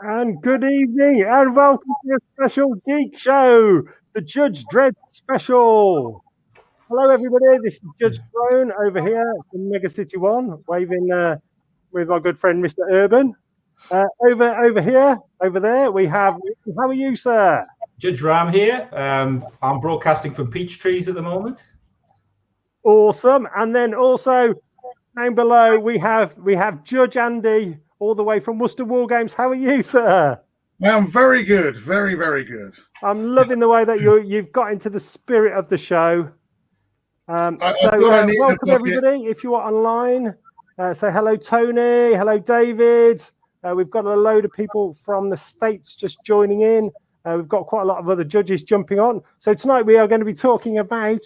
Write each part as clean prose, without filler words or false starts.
And good evening, and welcome to a special Geek Show, the Judge Dredd special. Hello, everybody. This is Judge Crone over here in Mega City One, waving with our good friend Mr. Urban. Over here, over there, we have. How are you, sir? Judge Ram here. I'm broadcasting from Peach Trees at the moment. Awesome. And then also down below we have Judge Andy, all the way from Worcester War Games. How are you, sir? I'm very good, very, very good. I'm loving the way that you've got into the spirit of the show. Welcome everybody. If you are online, say hello, Tony. Hello, David. We've got a load of people from the States just joining in. We've got quite a lot of other judges jumping on. So tonight we are going to be talking about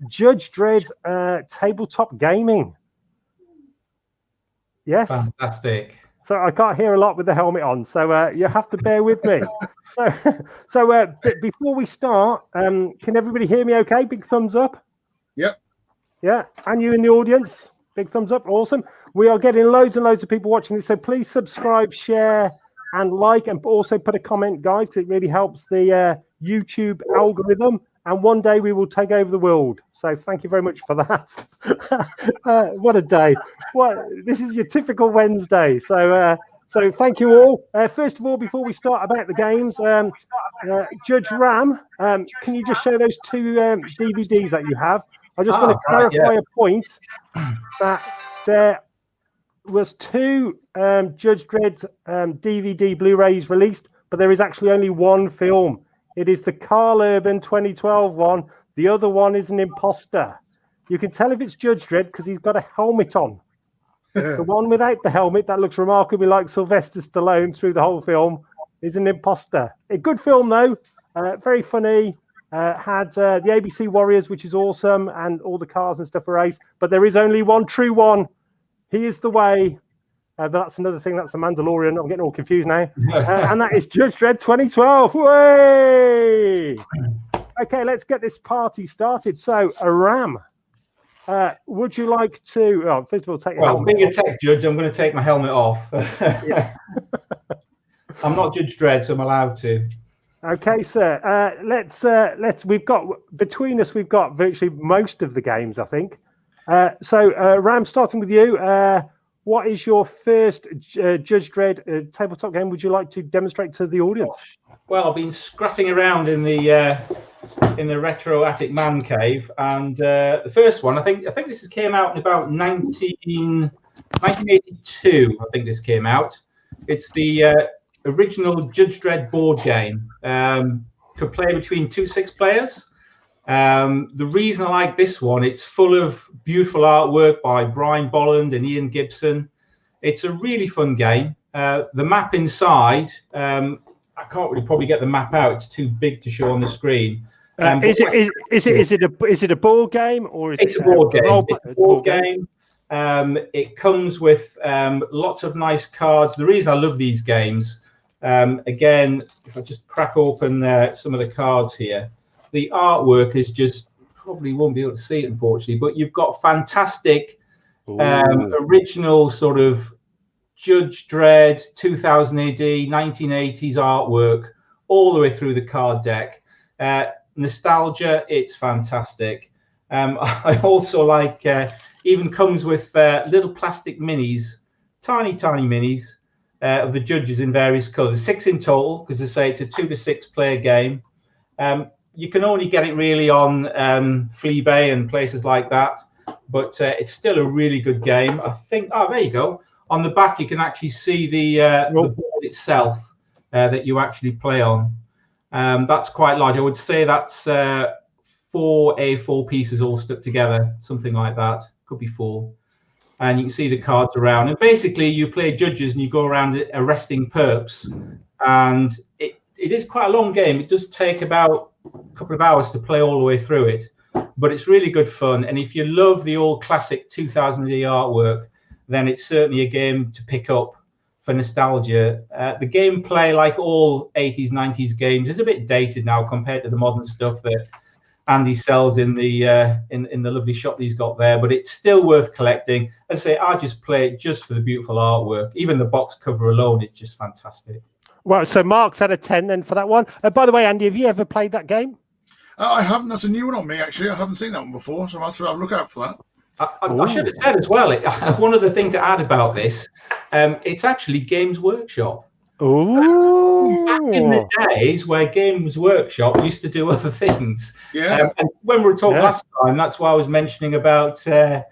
Judge Dredd tabletop gaming. Yes. Fantastic. So I can't hear a lot with the helmet on, so you have to bear with me. Before we start, can everybody hear me okay? Big thumbs up. Yep. Yeah, and you in the audience, big thumbs up. Awesome. We are getting loads and loads of people watching this, so please subscribe, share, and like, and also put a comment, guys, because it really helps the YouTube algorithm. And one day we will take over the world. So thank you very much for that. What a day! This is your typical Wednesday. So thank you all. First of all, before we start about the games, Judge Ram, can you just show those two DVDs that you have? I just want to clarify a point that there was two Judge Dredd DVD Blu-rays released, but there is actually only one film. It is the Carl Urban 2012 one. The other one is an imposter. You can tell if it's Judge Dredd because he's got a helmet on. The one without the helmet, that looks remarkably like Sylvester Stallone through the whole film, is an imposter. A good film, though. Very funny. Had the ABC Warriors, which is awesome, and all the cars and stuff are raced. But there is only one true one. He is the way. But that's another thing. That's the Mandalorian. I'm getting all confused now. And that is Judge Dredd 2012. Way! Okay, let's get this party started. So, Ram, would you like to? Oh, first of all, take your helmet being a tech judge, I'm going to take my helmet off. I'm not Judge Dredd, so I'm allowed to. Okay, sir. Let's. We've got between us. We've got virtually most of the games, I think. Ram, starting with you. What is your first Judge Dredd tabletop game would you like to demonstrate to the audience? Well, I've been scratching around in the retro attic man cave, and the first one, I think this came out in about 1982. I think this came out. It's the original Judge Dredd board game. Could play between 2 6 players. The reason I like this one, it's full of beautiful artwork by Brian Bolland and Ian Gibson. It's a really fun game. The map inside, I can't really probably get the map out. It's too big to show on the screen. Is it a board game or is it's a board game? It's a board game. It comes with lots of nice cards. The reason I love these games, again, if I just crack open some of the cards here. The artwork is just probably won't be able to see it, unfortunately, but you've got fantastic original sort of Judge Dredd 2000 AD 1980s artwork all the way through the card deck. Nostalgia, it's fantastic. I also like even comes with little plastic minis, tiny minis of the judges in various colors, 6 in total, because they say it's a 2 to 6 player game. You can only get it really on Fleabay and places like that, but it's still a really good game. I think. Oh, there you go. On the back, you can actually see the board itself that you actually play on. That's quite large. I would say that's 4 A4 pieces all stuck together, something like that. Could be 4. And you can see the cards around. And basically, you play judges and you go around arresting perps. And it is quite a long game. It does take about a couple of hours to play all the way through it, but it's really good fun. And if you love the old classic 2000 AD artwork, then it's certainly a game to pick up for nostalgia. The gameplay, like all 80s 90s games, is a bit dated now compared to the modern stuff that Andy sells in the lovely shop that he's got there, but it's still worth collecting. As I say, I just play it just for the beautiful artwork. Even the box cover alone is just fantastic. Well, so Mark's had a 10 then for that one. By the way, Andy, have you ever played that game? I haven't. That's a new one on me, actually. I haven't seen that one before, so I'll have to look out for that. I should have said as well, one other thing to add about this, it's actually Games Workshop. Ooh. Back in the days where Games Workshop used to do other things. Yeah. And when we were talking last time, that's why I was mentioning about... Just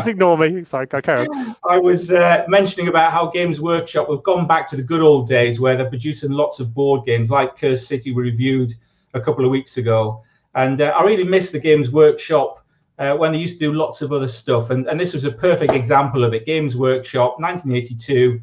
ignore me. Sorry, go carry on. I was mentioning about how Games Workshop have gone back to the good old days where they're producing lots of board games, like Curse City we reviewed a couple of weeks ago. And I really miss the Games Workshop when they used to do lots of other stuff. And this was a perfect example of it. Games Workshop, 1982,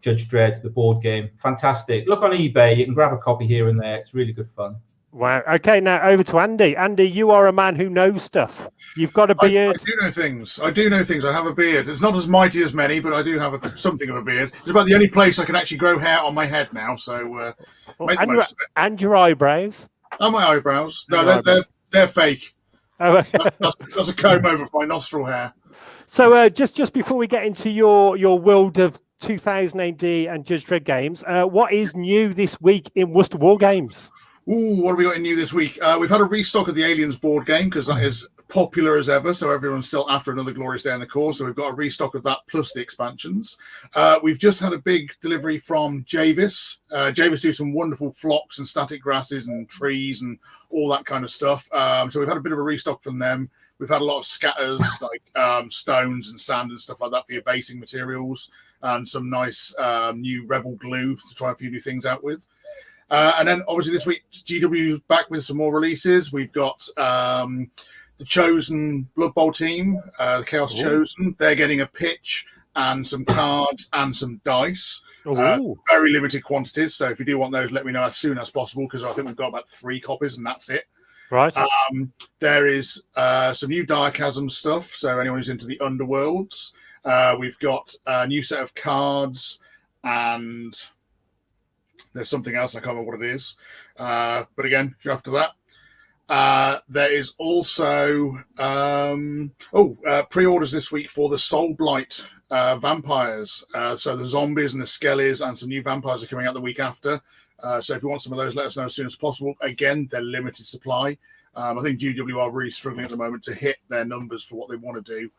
Judge Dredd, the board game. Fantastic. Look on eBay. You can grab a copy here and there. It's really good fun. Wow. Okay, now over to Andy. Andy, you are a man who knows stuff. You've got a beard. I do know things. I have a beard. It's not as mighty as many, but I do have something of a beard. It's about the only place I can actually grow hair on my head now. So make the most of it. And your eyebrows. And my eyebrows. No, they're fake. Oh, that's a comb over for my nostril hair. So just before we get into your world of 2000 AD and Judge Dredd games, what is new this week in Worcester War Games? Ooh, what have we got new this week? We've had a restock of the Aliens board game because that is popular as ever. So everyone's still after another glorious day in the core. So we've got a restock of that plus the expansions. We've just had a big delivery from Javis. Javis do some wonderful flocks and static grasses and trees and all that kind of stuff. So we've had a bit of a restock from them. We've had a lot of scatters like stones and sand and stuff like that for your basing materials, and some nice new Revel glue to try a few new things out with. And then obviously this week, GW is back with some more releases. We've got the Chosen Blood Bowl team, the Chaos Chosen. They're getting a pitch and some cards and some dice. Very limited quantities. So if you do want those, let me know as soon as possible, because I think we've got about 3 copies and that's it. Right. There is some new Diachasm stuff. So anyone who's into the Underworlds, we've got a new set of cards, and there's something else. I can't remember what it is. But again, if you're after that, there is also pre-orders this week for the Soul Blight vampires. So the zombies and the skellies and some new vampires are coming out the week after. So if you want some of those, let us know as soon as possible. Again, they're limited supply. I think GW are really struggling at the moment to hit their numbers for what they want to do,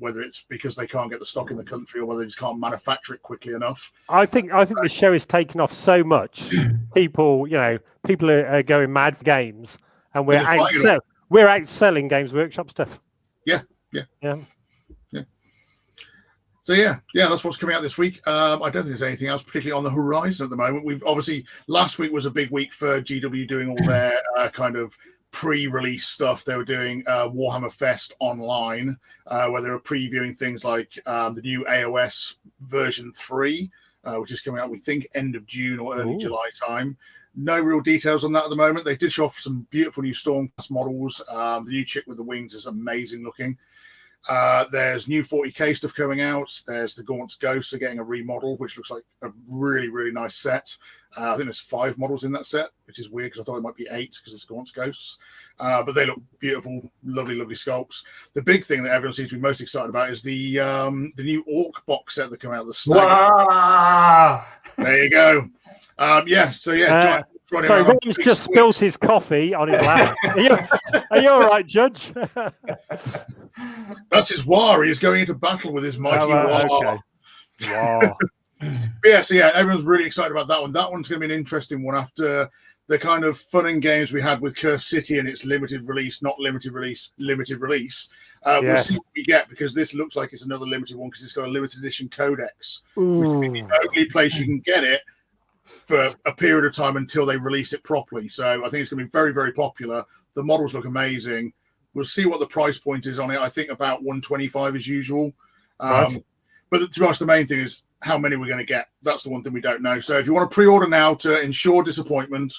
whether it's because they can't get the stock in the country or whether they just can't manufacture it quickly enough. I think the show is taken off so much. People are going mad for games, and we're outselling Games Workshop stuff. Yeah. So that's what's coming out this week. I don't think there's anything else particularly on the horizon at the moment. We've obviously, last week was a big week for GW doing all their kind of pre-release stuff. They were doing Warhammer Fest online, where they were previewing things like the new AOS version 3, which is coming out, we think, end of June or early July time. No real details on that at the moment. They did show off some beautiful new Stormcast models. The new chick with the wings is amazing looking. There's new 40k stuff coming out. There's the Gaunt's Ghosts are getting a remodel, which looks like a really, really nice set. I think there's 5 models in that set, which is weird because I thought it might be 8 because it's Gaunt's Ghosts. But they look beautiful, lovely, lovely sculpts. The big thing that everyone seems to be most excited about is the new Orc box set that came out. The Snag. Wow. There you go. Sorry, William's just spilt his coffee on his lap. Are you all right, Judge? That's his war. He's going into battle with his mighty war. Okay. Wow. Everyone's really excited about that one. That one's going to be an interesting one after the kind of fun and games we had with Curse City and its limited release. We'll see what we get, because this looks like it's another limited one because it's got a limited edition codex, which is the only place you can get it for a period of time until they release it properly. So I think it's going to be very, very popular. The models look amazing. We'll see what the price point is on it. I think about 125 as usual. Right. But to be honest, the main thing is how many we're going to get. That's the one thing we don't know. So if you want to pre-order now to ensure disappointment,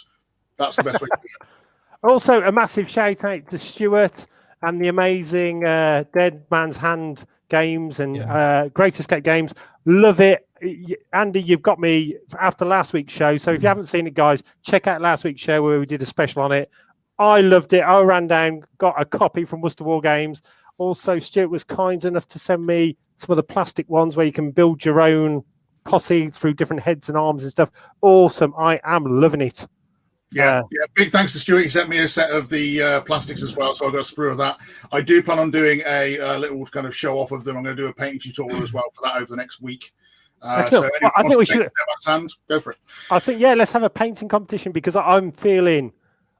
that's the best way to do it. Also, a massive shout out to Stuart and the amazing Dead Man's Hand games and Great Escape games. Love it. Andy, you've got me after last week's show. So if you haven't seen it, guys, check out last week's show where we did a special on it. I loved it. I ran down, got a copy from Worcester War Games. Also, Stuart was kind enough to send me some of the plastic ones where you can build your own posse through different heads and arms and stuff. Awesome. I am loving it. Yeah. Big thanks to Stuart. He sent me a set of the plastics as well, so I got a sprue of that. I do plan on doing a little kind of show off of them. I'm going to do a painting tutorial as well for that over the next week. So I think we should. Go for it. I think let's have a painting competition because I'm feeling,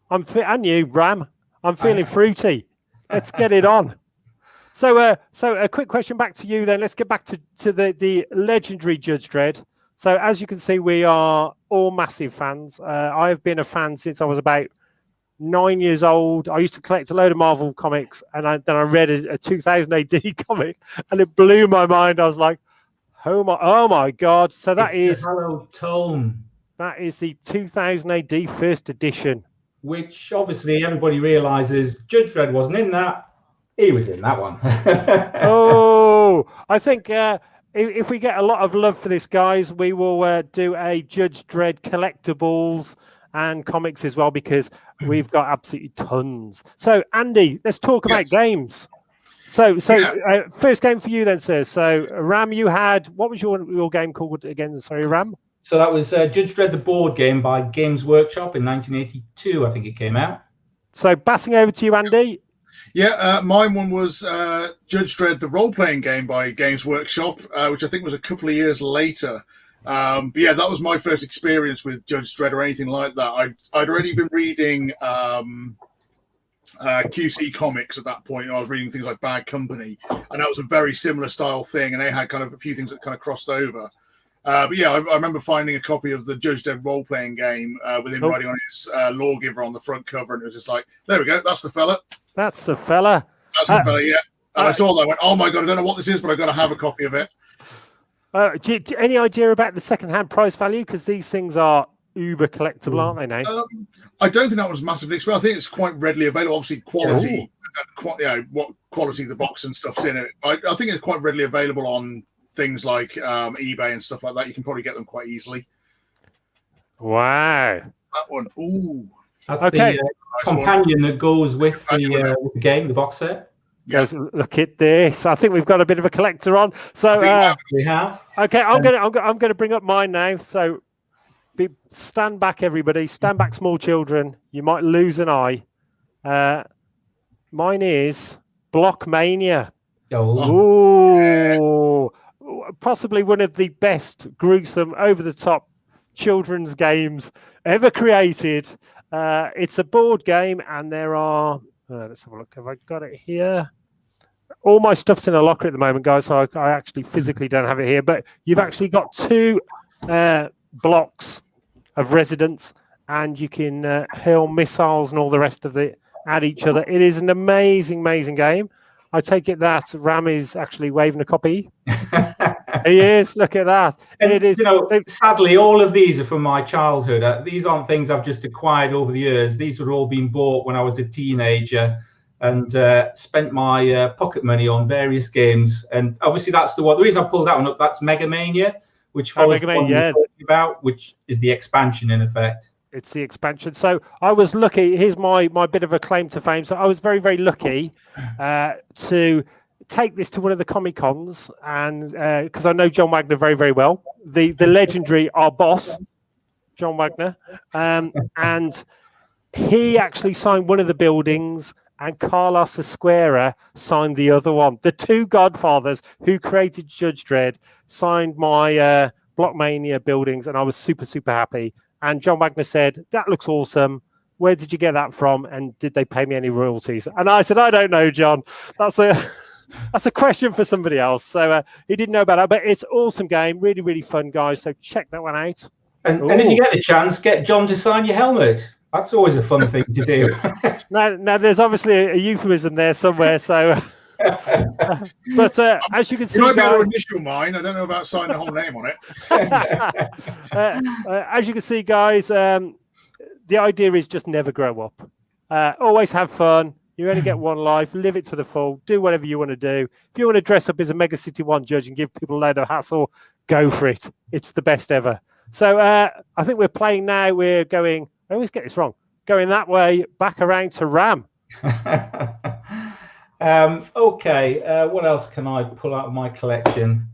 and you, Ram, I'm feeling fruity. Let's get it on. So a quick question back to you then. Let's get back to the legendary Judge Dredd. So as you can see, we are all massive fans. I've been a fan since I was about 9 years old. I used to collect a load of Marvel comics, and then I read a 2000 AD comic, and it blew my mind. I was like, oh my God. So that is the Hallowed Tome. That is the 2000 AD first edition. Which obviously everybody realizes Judge Dredd wasn't in that. He was in that one. Oh, I think if we get a lot of love for this, guys, we will do a Judge Dredd collectibles and comics as well, because we've got absolutely tons. So, Andy, let's talk about games. So first game for you then, sir. So, Ram, you had, what was your game called again? Sorry, Ram? So that was Judge Dredd, the board game by Games Workshop in 1982, I think it came out. So, passing over to you, Andy. Yeah, mine one was Judge Dredd, the role-playing game by Games Workshop, which I think was a couple of years later. But yeah, that was my first experience with Judge Dredd or anything like that. I'd already been reading QC comics at that point. I was reading things like Bad Company, and that was a very similar style thing, and they had kind of a few things that kind of crossed over. But yeah, I remember finding a copy of the Judge Dredd role-playing game with him writing on his lawgiver on the front cover, and it was just like, there we go, that's the fella. That's the fella. That's the fella, yeah. And I saw that, I went, oh my God, I don't know what this is, but I've got to have a copy of it. Any idea about the second-hand price value? Because these things are uber collectible, aren't they now? I don't think that was massively expensive. I think it's quite readily available. Obviously, quality, what quality the box and stuff's in it. I think it's quite readily available on things like eBay and stuff like that. You can probably get them quite easily. Wow. That one, ooh. That's the companion that goes with the game, the box set. Yes. Look at this. I think we've got a bit of a collector on. So we have. Okay, I'm gonna bring up mine now. So stand back, everybody. Stand back, small children. You might lose an eye. Mine is Block Mania. Oh, possibly one of the best gruesome, over-the-top children's games ever created. It's a board game, and there are. Let's have a look. Have I got it here? All my stuff's in a locker at the moment, guys, so I actually physically don't have it here. But you've actually got two blocks of residents, and you can hurl missiles and all the rest of it at each other. It is an amazing, amazing game. I take it that Ram is actually waving a copy. He is. Look at that. And, it is. Sadly, all of these are from my childhood. These aren't things I've just acquired over the years. These were all being bought when I was a teenager and spent my pocket money on various games. And obviously, that's the reason I pulled that one up. That's Mega Mania, which follows the one we're talking about, which is the expansion in effect. It's the expansion. So I was lucky. Here's my bit of a claim to fame. So I was very, very lucky to take this to one of the Comic Cons, and because I know John Wagner very, very well, the legendary our boss, John Wagner, and he actually signed one of the buildings, and Carlos Esquera signed the other one. The two godfathers who created Judge Dredd signed my Blockmania buildings, and I was super, super happy. And John Wagner said, that looks awesome. Where did you get that from? And did they pay me any royalties? And I said, I don't know, John. That's a question for somebody else. So he didn't know about that. But it's an awesome game. Really, really fun, guys. So check that one out. And if you get the chance, get John to sign your helmet. That's always a fun thing to do. Now, there's obviously a euphemism there somewhere. So, but as you can see, you might be able to initial mine. I don't know about signing the whole name on it. As you can see, guys, the idea is just never grow up. Always have fun. You only get one life. Live it to the full. Do whatever you want to do. If you want to dress up as a Mega City 1 judge and give people a load of hassle, go for it. It's the best ever. So I think we're playing now. We're going. I always get this wrong. Going that way, back around to Ram. Okay. What else can I pull out of my collection?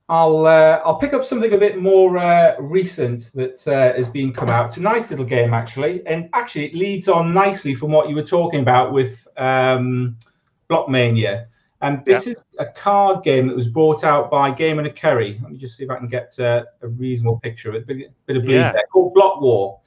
I'll pick up something a bit more recent that has been come out. It's a nice little game, actually. And actually, it leads on nicely from what you were talking about with Block Mania. And this is a card game that was brought out by Game and a Curry. Let me just see if I can get a reasonable picture of it. A bit of bleed there. Called Block War.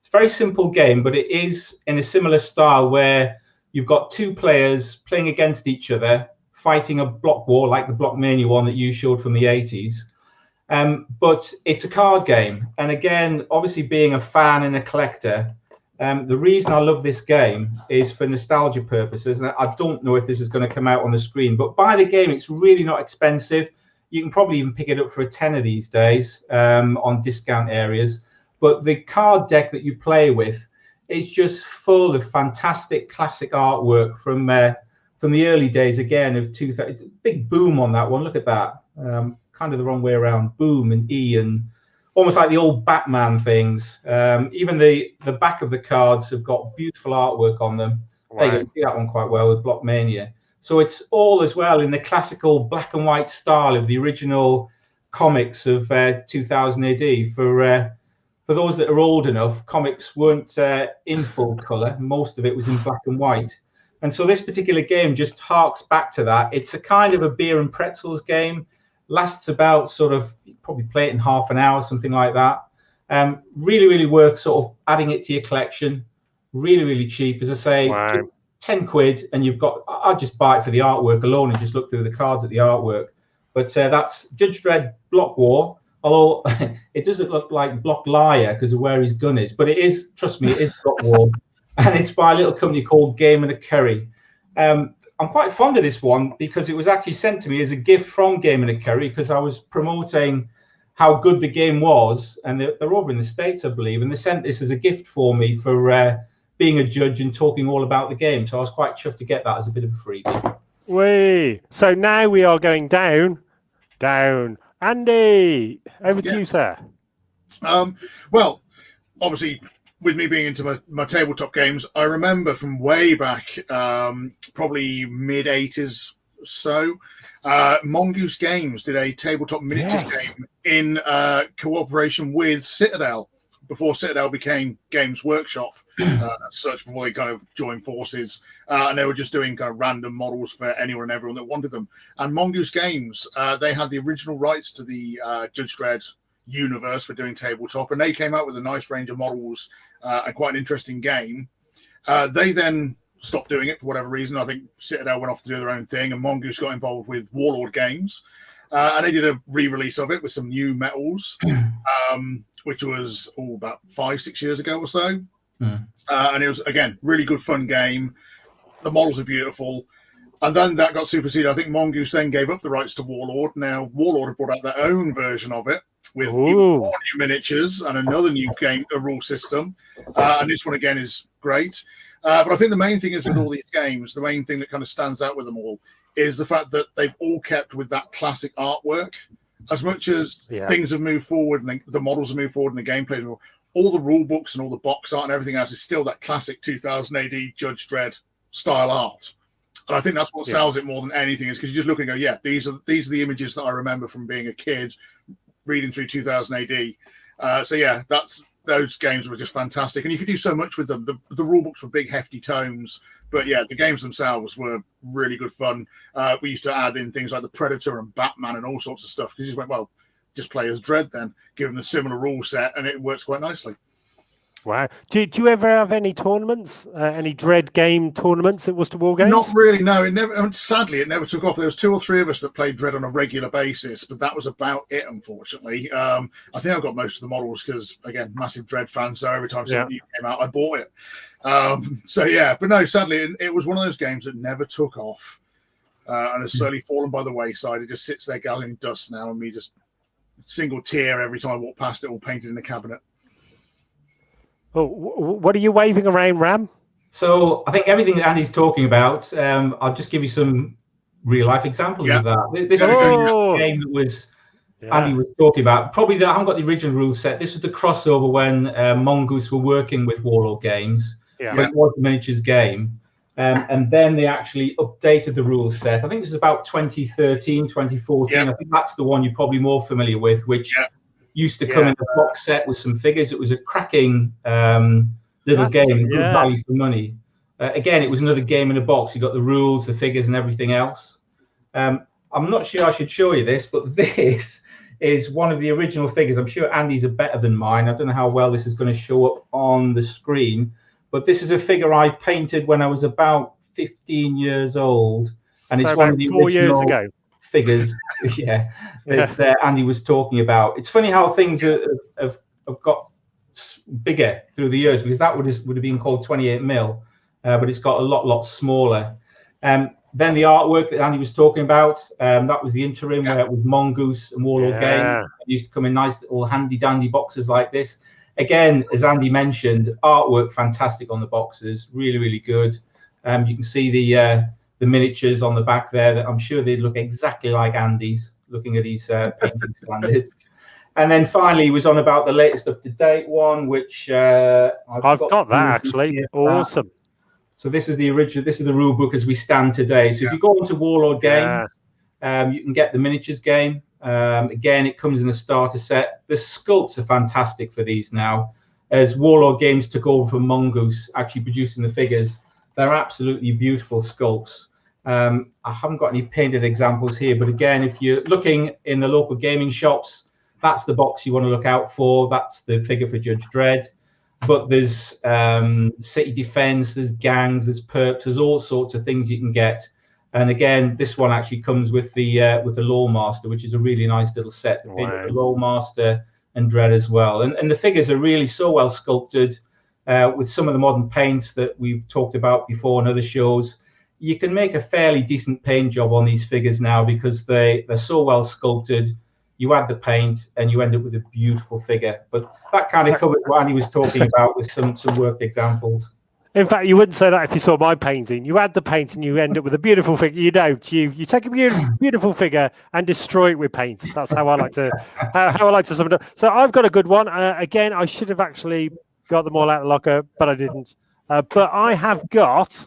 It's a very simple game, but it is in a similar style where you've got two players playing against each other, fighting a block war like the Block Mania one that you showed from the 80s. But it's a card game. And again, obviously being a fan and a collector, the reason I love this game is for nostalgia purposes. And I don't know if this is going to come out on the screen, but buy the game. It's really not expensive. You can probably even pick it up for a tenner these days on discount areas. But the card deck that you play with is just full of fantastic classic artwork from the early days, again, of 2000. Big boom on that one. Look at that. Kind of the wrong way around. Boom and E, and almost like the old Batman things. Even the back of the cards have got beautiful artwork on them. Right. There you go. See that one quite well with Block Mania. So it's all as well in the classical black and white style of the original comics of 2000 AD. For those that are old enough, comics weren't in full color. Most of it was in black and white. And so this particular game just harks back to that. It's a kind of a beer and pretzels game. Lasts about probably play it in half an hour, something like that. Really, really worth sort of adding it to your collection. Really, really cheap. As I say, 10 quid, and you've got, I'd just buy it for the artwork alone and just look through the cards at the artwork. But that's Judge Dredd Block War. Although it doesn't look like Block Liar because of where his gun is. But it is, trust me, it is Block War. And it's by a little company called Game and a Curry. I'm quite fond of this one because it was actually sent to me as a gift from Game and a Curry because I was promoting how good the game was. And they're over in the States, I believe. And they sent this as a gift for me for being a judge and talking all about the game. So I was quite chuffed to get that as a bit of a freebie. Whee! So now we are going down. Andy, over to you, sir. Well, obviously, with me being into my tabletop games, I remember from way back, probably mid-80s or so, Mongoose Games did a tabletop miniatures game in cooperation with Citadel, before Citadel became Games Workshop, such, before they kind of joined forces. And they were just doing kind of random models for anyone and everyone that wanted them. And Mongoose Games, they had the original rights to the Judge Dredd universe for doing tabletop, and they came out with a nice range of models and quite an interesting game. They then stopped doing it for whatever reason. I think Citadel went off to do their own thing, and Mongoose got involved with Warlord Games, and they did a re-release of it with some new metals, which was about 5-6 years ago or so. And it was, again, really good fun game. The models are beautiful. And then that got superseded. I think Mongoose then gave up the rights to Warlord. Now Warlord have brought out their own version of it with new miniatures and another new game, a rule system. And this one again is great. But I think the main thing is with all these games, the main thing that kind of stands out with them all is the fact that they've all kept with that classic artwork. As much as things have moved forward and the models have moved forward and the gameplay, all the rule books and all the box art and everything else is still that classic 2000 AD Judge Dredd style art. And I think that's what sells it more than anything, is because you just look and go, these are the images that I remember from being a kid reading through 2000 AD. Those games were just fantastic, and you could do so much with them. The rule books were big, hefty tomes, but the games themselves were really good fun. We used to add in things like the Predator and Batman and all sorts of stuff, because you just went, well, just play as Dredd then, give them a similar rule set, and it works quite nicely. Wow. Do you ever have any tournaments, any Dredd game tournaments at Worcester War Games? Not really, no. It never. Sadly, it never took off. There was 2 or 3 of us that played Dredd on a regular basis, but that was about it, unfortunately. I think I got most of the models because, again, massive Dredd fan, so every time something new came out, I bought it. But no, sadly, it was one of those games that never took off and has slowly fallen by the wayside. It just sits there gathering dust now, and me just single tear every time I walk past it, all painted in the cabinet. Oh, what are you waving around, Ram? So I think everything that Andy's talking about, I'll just give you some real life examples of that. This is the game that was Andy was talking about. Probably I haven't got the original rule set. This was the crossover when Mongoose were working with Warlord Games. So it was the miniatures game. And then they actually updated the rule set. I think this is about 2013, 2014. I think that's the one you're probably more familiar with, which used to come in a box set with some figures. It was a cracking little game, good value for money. Again, it was another game in a box. You got the rules, the figures, and everything else. I'm not sure I should show you this, but this is one of the original figures. I'm sure Andy's are better than mine. I don't know how well this is going to show up on the screen, but this is a figure I painted when I was about 15 years old, and so it's one of the 4 years ago figures. That Andy was talking about. It's funny how things have got bigger through the years, because that would have been called 28 mil, but it's got a lot smaller. Then the artwork that Andy was talking about, that was the interim where it was Mongoose and Warlord Game. It used to come in nice little handy-dandy boxes like this. Again, as Andy mentioned, artwork fantastic on the boxes, really good. You can see the miniatures on the back there that I'm sure they'd look exactly like Andy's, looking at his painting standards. And then finally, he was on about the latest up-to-date one, which I've got that actually. Awesome. So this is the original. This is the rule book as we stand today. So if you go into Warlord Games, you can get the miniatures game. Again, it comes in the starter set. The sculpts are fantastic for these now. As Warlord Games took over from Mongoose, actually producing the figures, they're absolutely beautiful sculpts. I haven't got any painted examples here, but again, if you're looking in the local gaming shops, that's the box you want to look out for. That's the figure for Judge Dredd. But there's city defense, there's gangs, there's perps, there's all sorts of things you can get. And again, this one actually comes with the Lawmaster, which is a really nice little set. The Lawmaster and Dredd as well. And the figures are really so well sculpted with some of the modern paints that we've talked about before in other shows. You can make a fairly decent paint job on these figures now because they're so well sculpted. You add the paint and you end up with a beautiful figure. But that kind of covered what Andy was talking about with some worked examples. In fact, you wouldn't say that if you saw my painting. You add the paint and you end up with a beautiful figure. You don't. You take a beautiful figure and destroy it with paint. That's how I like to sum it up. So I've got a good one. Again, I should have actually got them all out of the locker, but I didn't. But I have got.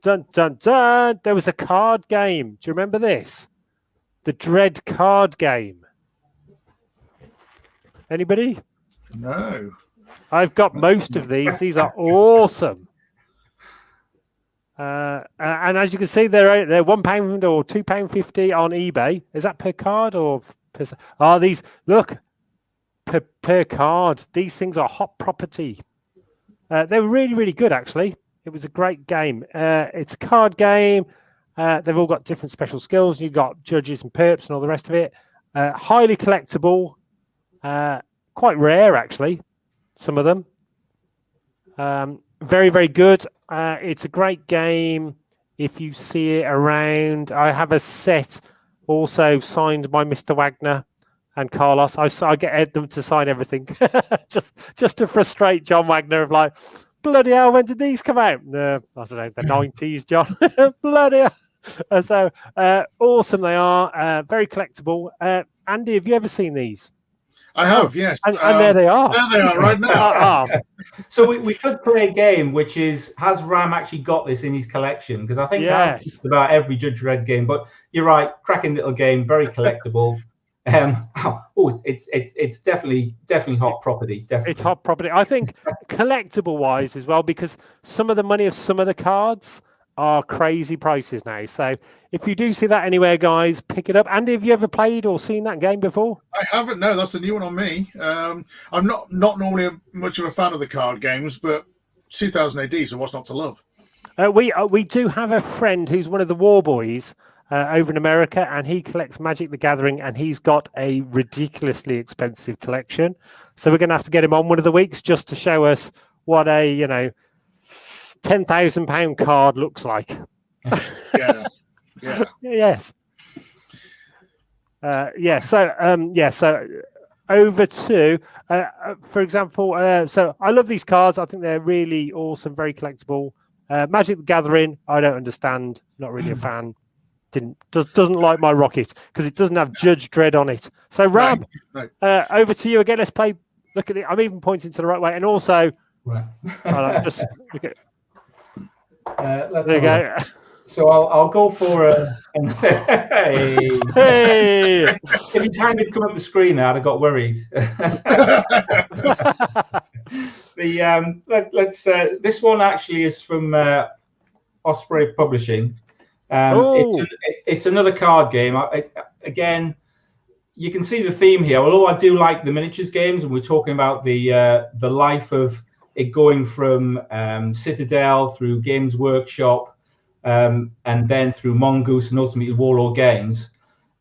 Dun dun dun. There was a card game. Do you remember this? The Dredd card game. Anybody? No. I've got most of these. These are awesome. And as you can see, they're £1 or £2.50 on eBay. Is that per card or per? These look per card. These things are hot property. They're really good actually. It was a great game. It's a card game. They've all got different special skills. You've got judges and perps and all the rest of it. Highly collectible. Quite rare, actually, some of them. Very good. It's a great game if you see it around. I have a set also signed by Mr. Wagner and Carlos. I get them to sign everything just to frustrate John Wagner of like, bloody hell, when did these come out? I don't know, the 90s, John. Bloody hell. So awesome they are. Very collectible. Andy, have you ever seen these? I have, yes. And there they are. There they are right now. So we should play a game which is, has Ram actually got this in his collection? Because I think that's about every Judge Dredd game. But you're right, cracking little game, very collectible. It's definitely hot property. Definitely. It's hot property. I think collectible wise as well, because some of the money of some of the cards are crazy prices now. So if you do see that anywhere, guys, pick it up. Andy, have you ever played or seen that game before? I haven't. No, that's a new one on me. I'm not normally much of a fan of the card games, but 2000 AD, so what's not to love? We do have a friend who's one of the war boys over in America, and he collects Magic the Gathering, and he's got a ridiculously expensive collection. So we're going to have to get him on one of the weeks just to show us what a £10,000 card looks like. Yeah. Yes. So over to, for example, so I love these cards. I think they're really awesome, very collectible. Magic the Gathering, I don't understand. Not really a fan. Doesn't like my rocket because it doesn't have Judge Dredd on it. So Ram, over to you again. Let's play. Look at it. I'm even pointing to the right way, and also, just look at. There you go. So I'll go for a. Hey. If his hand had come up the screen there, I'd have got worried. This one actually is from Osprey Publishing. It's another card game. Again, you can see the theme here. Although I do like the miniatures games, and we're talking about the life of it going from Citadel through Games Workshop. And then through Mongoose and ultimately Warlord Games.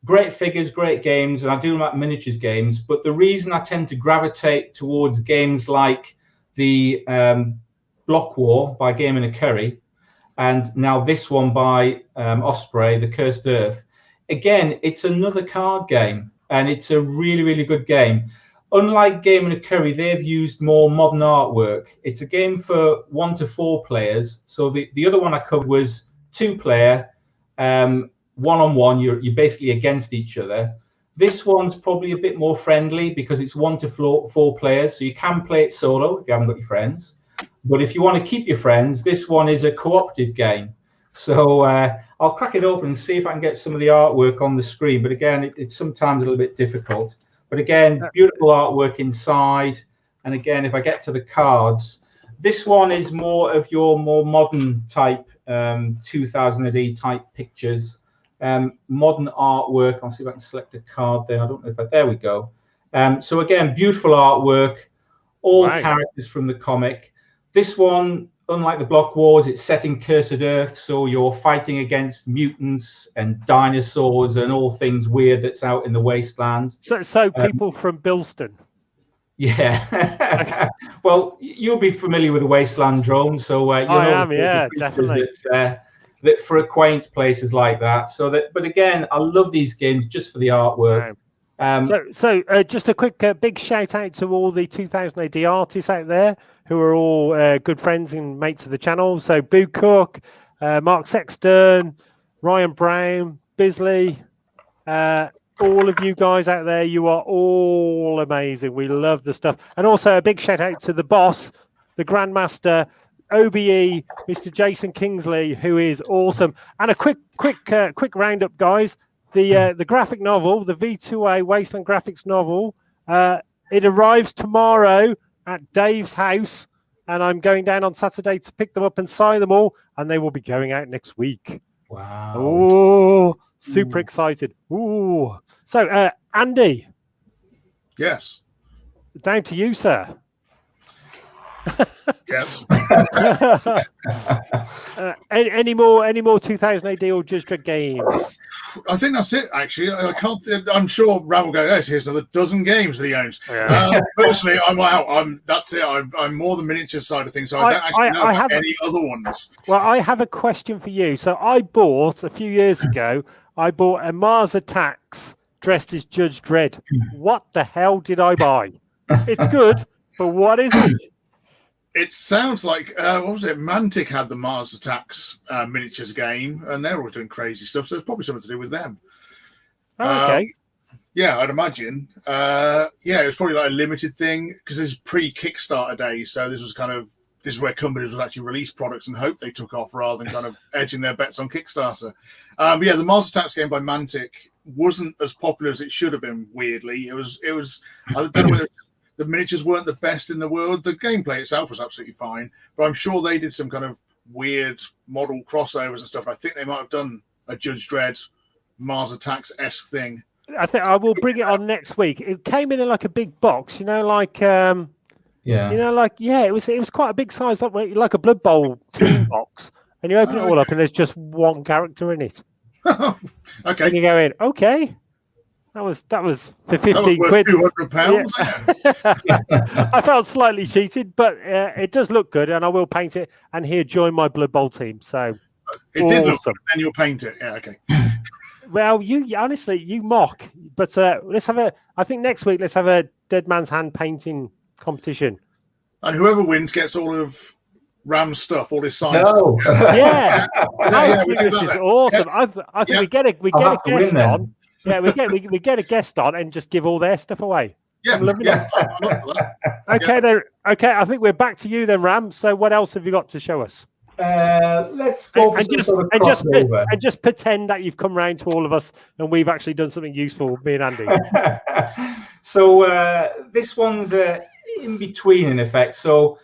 Great figures, great games, and I do like miniatures games. But the reason I tend to gravitate towards games like the Block War by Game and a Curry, and now this one by Osprey, The Cursed Earth. Again, it's another card game, and it's a really, really good game. Unlike Game and a Curry, they've used more modern artwork. It's a game for 1 to 4 players. So the other one I covered was 2-player, one-on-one. You're basically against each other. This one's probably a bit more friendly because it's 1 to 4 players. So you can play it solo if you haven't got your friends. But if you want to keep your friends, this one is a cooperative game. So I'll crack it open and see if I can get some of the artwork on the screen. But again, it's sometimes a little bit difficult. But again, beautiful artwork inside. And again, if I get to the cards, this one is more of your more modern type 2000 AD type pictures. Modern artwork. I'll see if I can select a card there. I don't know if there we go. So again, beautiful artwork, all characters from the comic. This one, unlike the Block Wars, it's set in Cursed Earth, so you're fighting against mutants and dinosaurs and all things weird that's out in the wasteland. So people from Bilston. Yeah. Well, you'll be familiar with the Wasteland Drone, so I am, yeah, definitely. That frequent places like that. But again, I love these games just for the artwork. So just a quick big shout out to all the 2000 AD artists out there who are all good friends and mates of the channel. So Boo Cook, Mark Sexton, Ryan Brown, Bisley, all of you guys out there, you are all amazing. We love the stuff. And also a big shout out to the boss, the Grandmaster, OBE, Mr. Jason Kingsley, who is awesome. And a quick roundup, guys. The graphic novel, the V2A Wasteland graphics novel, it arrives tomorrow at Dave's house, and I'm going down on Saturday to pick them up and sign them all, and they will be going out next week. Wow. Oh, super excited. Ooh. So, Andy. Yes. Down to you, sir. Yes. Any more 2000 AD or Judge Dredd games? I think that's it. Actually, I can't. I'm sure Ram will go. Yes, here's another dozen games that he owns. Yeah. Personally, I'm out. That's it. I'm more the miniature side of things. So I don't actually know about any other ones. Well, I have a question for you. So I bought a few years ago. I bought a Mars Attacks dressed as Judge Dredd. What the hell did I buy? It's good, but what is it? It sounds like, what was it? Mantic had the Mars Attacks miniatures game, and they're all doing crazy stuff, so it's probably something to do with them. Okay. Yeah, I'd imagine. Yeah, it was probably like a limited thing, because this is pre-Kickstarter days, so this is where companies would actually release products and hope they took off rather than kind of edging their bets on Kickstarter. But yeah, the Mars Attacks game by Mantic wasn't as popular as it should have been, weirdly. It was I don't know whether the miniatures weren't the best in the world. The gameplay itself was absolutely fine, but I'm sure they did some kind of weird model crossovers and stuff. I think they might have done a Judge Dredd Mars Attacks-esque thing. I think I will bring it on next week. It came in like a big box, it was quite a big size, like a Blood Bowl team box, and you open it all up, and there's just one character in it. Okay, and you go in. Okay. That was for 15 quid. £200. Yeah. I felt slightly cheated, but it does look good, and I will paint it. And here, join my Blood Bowl team. So it did look good, and you'll paint it. Yeah, okay. Well, you honestly, you mock, but let's have I think next week let's have a Dead Man's Hand painting competition, and whoever wins gets all of Ram's stuff, all his signs. No. Yeah, I think this is awesome. Yeah. I think we get a guest on. Yeah, we get a guest on and just give all their stuff away. Yeah. Okay, then. Okay, I think we're back to you then, Ram. So, what else have you got to show us? Let's go for some sort of crossover. And just pretend that you've come round to all of us and we've actually done something useful, me and Andy. So this one's in between, in effect. So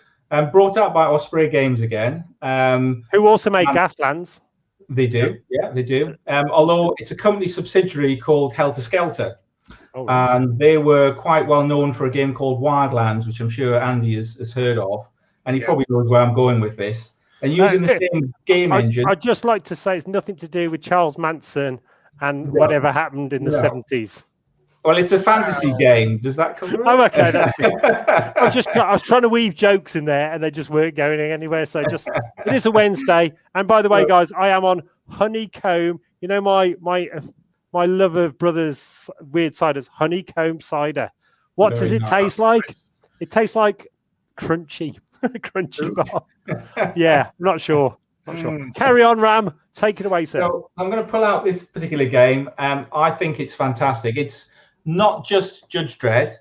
brought out by Osprey Games again. Who also made Gaslands. They do, yeah, they do. Although it's a company subsidiary called Helter Skelter. Oh, right. And they were quite well known for a game called Wildlands, which I'm sure Andy has heard of. And he probably knows where I'm going with this. And using the same game engine. I'd just like to say it's nothing to do with Charles Manson and whatever happened in the 70s. Well, it's a fantasy game. Does that cover it? Oh, okay. That's good. I was trying to weave jokes in there, and they just weren't going anywhere. So it is a Wednesday. And by the way, guys, I am on Honeycomb. You know my love of Brothers Weird Ciders, Honeycomb cider. What does it taste like? It tastes like crunchy bar. Yeah, I'm not sure. Carry on, Ram. Take it away, sir. So I'm going to pull out this particular game. I think it's fantastic. It's not just Judge Dredd.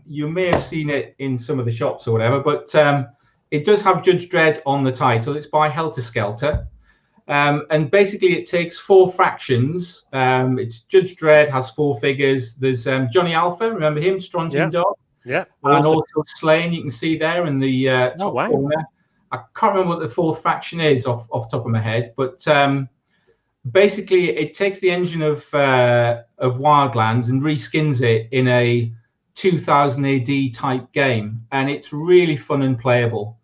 You may have seen it in some of the shops or whatever, but it does have Judge Dredd on the title. It's by Helter Skelter. And basically it takes 4 factions. It's Judge Dredd, has 4 figures. There's Johnny Alpha, remember him? Strontium Dog. Yeah. And also Slain, you can see there in the top corner. I can't remember what the 4th faction is off the top of my head, but basically it takes the engine of Wildlands and reskins it in a 2000 AD type game, and it's really fun and playable.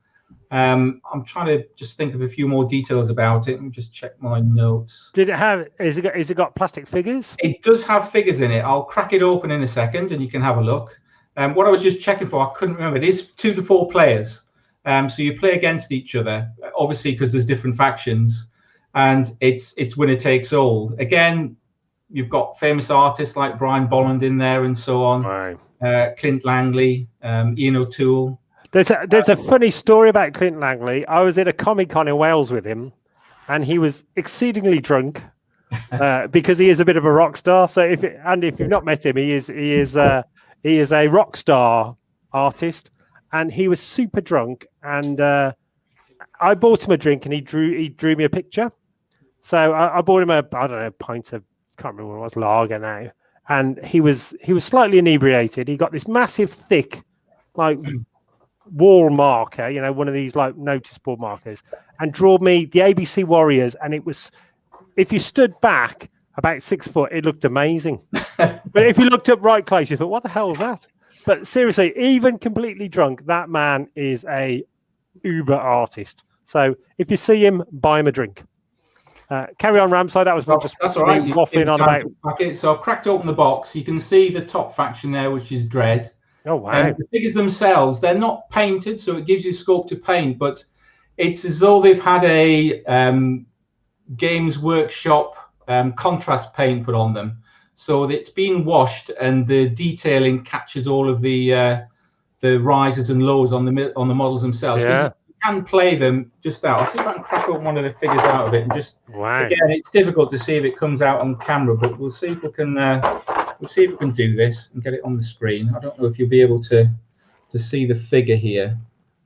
I'm trying to just think of a few more details about it. Let me just check my notes. Did it have? Is it got plastic figures? It does have figures in it. I'll crack it open in a second, and you can have a look. What I was just checking for, I couldn't remember. It is 2 to 4 players. So you play against each other, obviously, because there's different factions, and it's winner takes all. Again, you've got famous artists like Brian Bolland in there and so on. Right. Clint Langley, Ian O'Toole. There's a funny story about Clint Langley. I was at a Comic-Con in Wales with him, and he was exceedingly drunk because he is a bit of a rock star. So if you've not met him, he is a rock star artist. And he was super drunk, and I bought him a drink, and he drew me a picture. So I bought him a pint of, can't remember what it was, lager now, and he was slightly inebriated. He got this massive, thick, like wall marker, one of these like notice board markers, and drew me the ABC Warriors, and it was, if you stood back about 6 foot, it looked amazing. But if you looked up right close, you thought, what the hell is that? But seriously, even completely drunk, that man is a uber artist. So if you see him, buy him a drink. Carry on, Ramside. That was just that's all right. Waffling on about. So I've cracked open the box. You can see the top faction there, which is Dredd. Oh wow! The figures themselves, they're not painted, so it gives you scope to paint, but it's as though they've had a Games Workshop contrast paint put on them. So it's been washed, and the detailing catches all of the rises and lows on the models themselves. Yeah. You can play them just out. I'll see if I can crack open one of the figures out of it and just. Wow. Again, it's difficult to see if it comes out on camera, but we'll see if we can. We'll see if we can do this and get it on the screen. I don't know if you'll be able to see the figure here.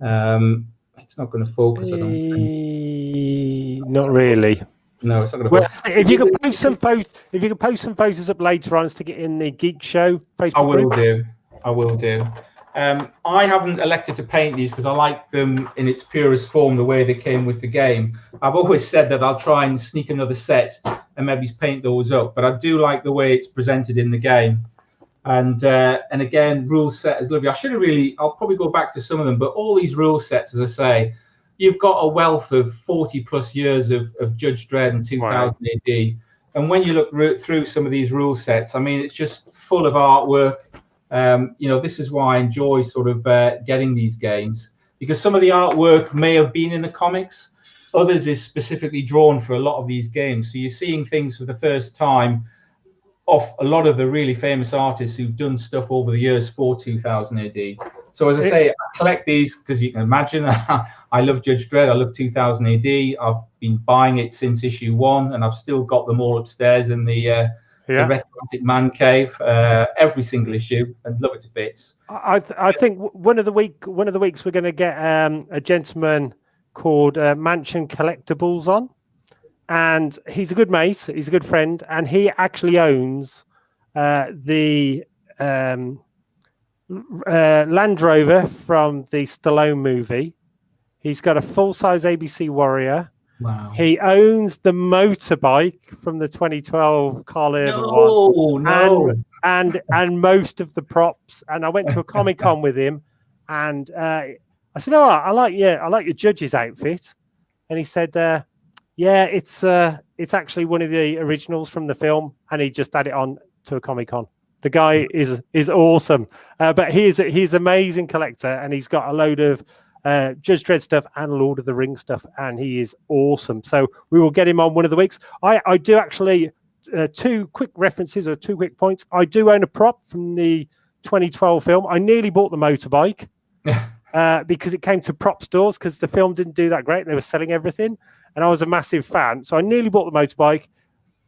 It's not going to focus. I don't think. Not really. No, it's not going to. Well, if you could post some photos up later on, stick it in the Geek Show Facebook group. I will do. I haven't elected to paint these because I like them in its purest form, the way they came with the game. I've always said that I'll try and sneak another set and maybe paint those up, but I do like the way it's presented in the game. And again, rule set is lovely. I'll probably go back to some of them, but all these rule sets, as I say, you've got a wealth of 40 plus years of Judge Dredd and 2000 AD. And when you look through some of these rule sets, I mean, it's just full of artwork. This is why I enjoy sort of getting these games, because some of the artwork may have been in the comics. Others is specifically drawn for a lot of these games. So you're seeing things for the first time off a lot of the really famous artists who've done stuff over the years for 2000 AD. So as I say, I collect these because you can imagine I love Judge Dredd. I love 2000 AD. I've been buying it since issue 1, and I've still got them all upstairs in the Retromatic Man Cave, every single issue, and love it to bits. I think one of the weeks we're going to get a gentleman called Mansion Collectibles on, and he's a good mate, he's a good friend, and he actually owns the Land Rover from the Stallone movie. He's got a full-size ABC Warrior. Wow. He owns the motorbike from the 2012 Carl Urban one. No. And most of the props. And I went to a Comic-Con with him, and I said, "Oh, I like your judge's outfit." And he said, "Yeah, it's actually one of the originals from the film," and he just had it on to a Comic-Con. The guy is awesome, but he's an amazing collector, and he's got a load of Judge Dredd stuff and Lord of the Rings stuff, and he is awesome. So we will get him on one of the weeks. I do actually, 2 quick references or 2 quick points. I do own a prop from the 2012 film. I nearly bought the motorbike because it came to prop stores because the film didn't do that great and they were selling everything, and I was a massive fan. So I nearly bought the motorbike,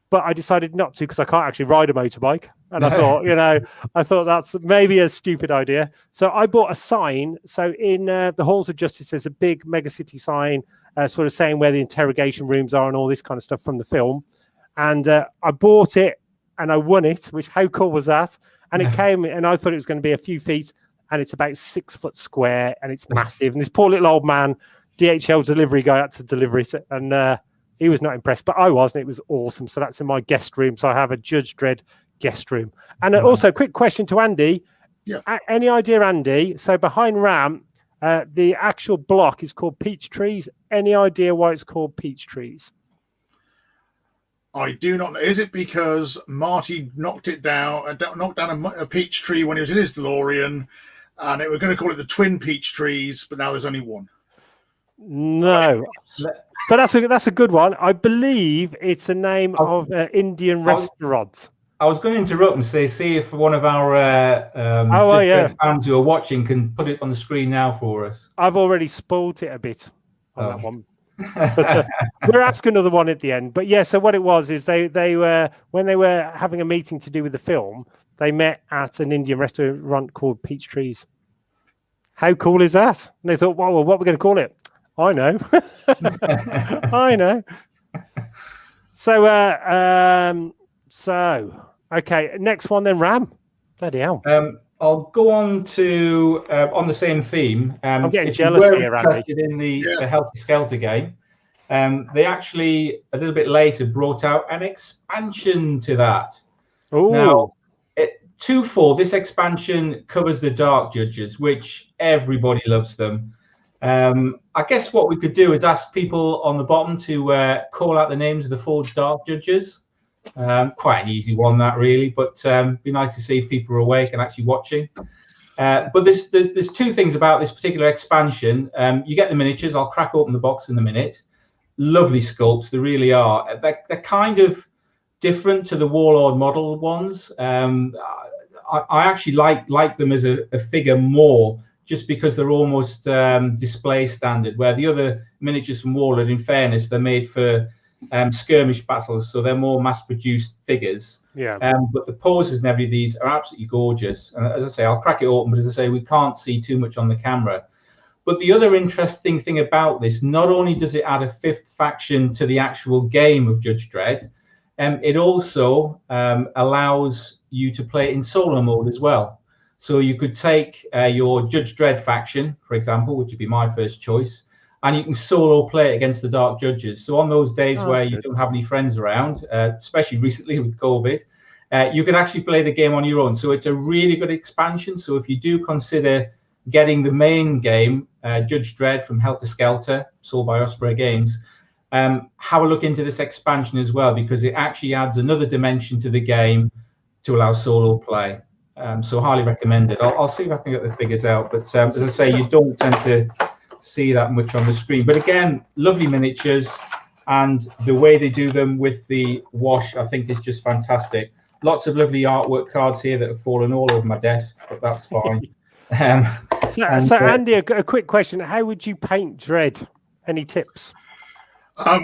but I decided not to because I can't actually ride a motorbike. And I thought, that's maybe a stupid idea. So I bought a sign. So in the Halls of Justice, there's a big mega city sign sort of saying where the interrogation rooms are and all this kind of stuff from the film. And I bought it and I won it, which how cool was that? And it came, and I thought it was going to be a few feet, and it's about 6 foot square and it's massive. And this poor little old man, DHL delivery guy, had to deliver it. And he was not impressed, but I was, and it was awesome. So that's in my guest room. So I have a Judge Dredd guest room. And also, quick question to Andy. Yeah. Any idea, Andy? So behind Ram, the actual block is called Peach Trees. Any idea why it's called Peach Trees? I do not know. Is it because Marty knocked down a peach tree when he was in his DeLorean, and they were going to call it the Twin Peach Trees, but now there's only one? No. But that's a good one. I believe it's the name of an Indian restaurant. I was going to interrupt and see if one of our fans who are watching can put it on the screen now for us. I've already spoiled it a bit on that one. But we'll ask another one at the end. But yeah, so what it was is they were, when they were having a meeting to do with the film, they met at an Indian restaurant called Peach Trees. How cool is that? And they thought, well, what are we going to call it? I know. I know. So, okay, next one then, Ram. Bloody hell. I'll go on to on the same theme. I'm getting jealous here, Andy. In the Helter Skelter game, they actually a little bit later brought out an expansion to that. Ooh. Now, twofold. This expansion covers the Dark Judges, which everybody loves them. I guess what we could do is ask people on the bottom to call out the names of the 4 Dark Judges. Quite an easy one, that really, but be nice to see if people are awake and actually watching. But there's 2 things about this particular expansion. You get the miniatures. I'll crack open the box in a minute. Lovely sculpts, they really are. They're kind of different to the Warlord model ones. I actually like them as a figure more, just because they're almost display standard, where the other miniatures from Warlord, in fairness, they're made for skirmish battles, so they're more mass-produced figures. Yeah. But the poses and every of these are absolutely gorgeous. And as I say, I'll crack it open, but as I say, we can't see too much on the camera. But the other interesting thing about this, not only does it add a 5th faction to the actual game of Judge Dredd, it also allows you to play in solo mode as well. So you could take your Judge Dredd faction, for example, which would be my first choice, and you can solo play against the Dark Judges. So on those days where you don't have any friends around, especially recently with COVID, you can actually play the game on your own. So it's a really good expansion. So if you do consider getting the main game, Judge Dredd from Helter Skelter, sold by Osprey Games, have a look into this expansion as well, because it actually adds another dimension to the game to allow solo play. So highly recommended. I'll see if I can get the figures out. But as I say, you don't tend to see that much on the screen. But again, lovely miniatures, and the way they do them with the wash, I think, is just fantastic. Lots of lovely artwork cards here that have fallen all over my desk, but that's fine. So Andy, a quick question. How would you paint Dredd? Any tips?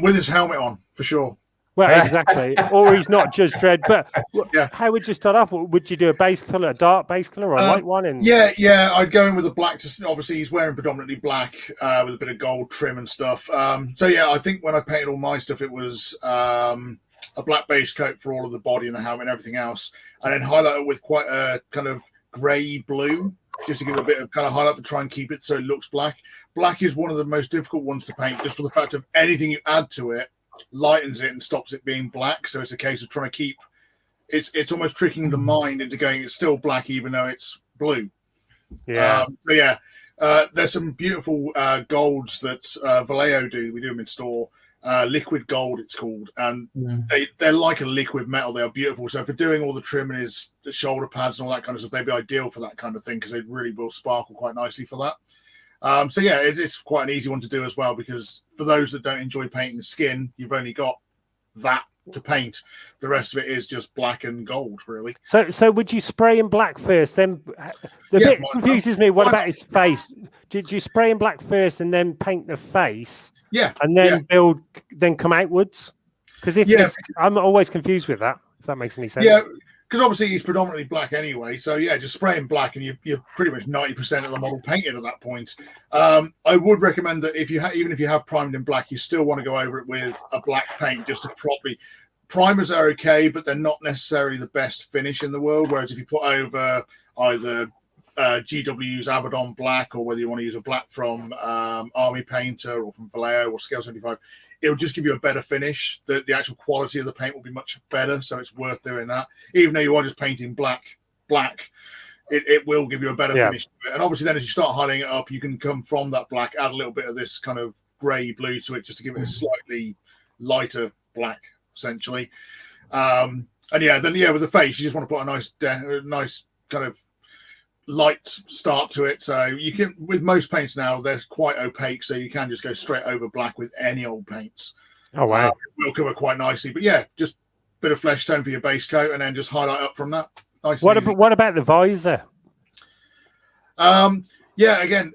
With his helmet on, for sure. Well, exactly. Or he's not Judge Dredd. But Yeah. how would you start off? Would you do a base color, a dark base color, or a light one? Yeah, I'd go in with a black. Obviously, he's wearing predominantly black with a bit of gold trim and stuff. So yeah, I think when I painted all my stuff, it was a black base coat for all of the body and the helmet and everything else, and then highlight it with quite a kind of grey blue, just to give it a bit of kind of highlight to try and keep it so it looks black. Black is one of the most difficult ones to paint, just for the fact of anything you add to it lightens it and stops it being black. So it's a case of trying to keep it's almost tricking the mind into going it's still black even though it's blue. There's some beautiful golds that Vallejo do. We do them in store. Liquid gold it's called, and they're like a liquid metal. They are beautiful. So for doing all the trim and the shoulder pads and all that kind of stuff, they'd be ideal for that kind of thing because they really will sparkle quite nicely for that. It's quite an easy one to do as well, because for those that don't enjoy painting skin, you've only got that to paint. The rest of it is just black and gold, really. So would you spray in black first? Then the bit confuses me. What about his face? Did you spray in black first and then paint the face? Yeah, and then then come outwards? Because I'm always confused with that. If that makes any sense. Yeah. Because obviously he's predominantly black anyway, so yeah, just spray him black, and you're pretty much 90% of the model painted at that point. I would recommend that even if you have primed in black, you still want to go over it with a black paint just to properly. Primers are okay, but they're not necessarily the best finish in the world. Whereas if you put over either GW's Abaddon black, or whether you want to use a black from Army Painter or from Vallejo or Scale 75. It will just give you a better finish. The actual quality of the paint will be much better, so it's worth doing that. Even though you are just painting black, it will give you a better finish to it. And obviously then as you start highlighting it up, you can come from that black, add a little bit of this kind of grey blue to it just to give it a slightly lighter black, essentially. With the face, you just want to put a nice kind of light start to it. So you can, with most paints now, they're quite opaque, so you can just go straight over black with any old paints. Oh wow, it will cover quite nicely. But yeah, just a bit of flesh tone for your base coat, and then just highlight up from that. Nice. What about the visor? Again,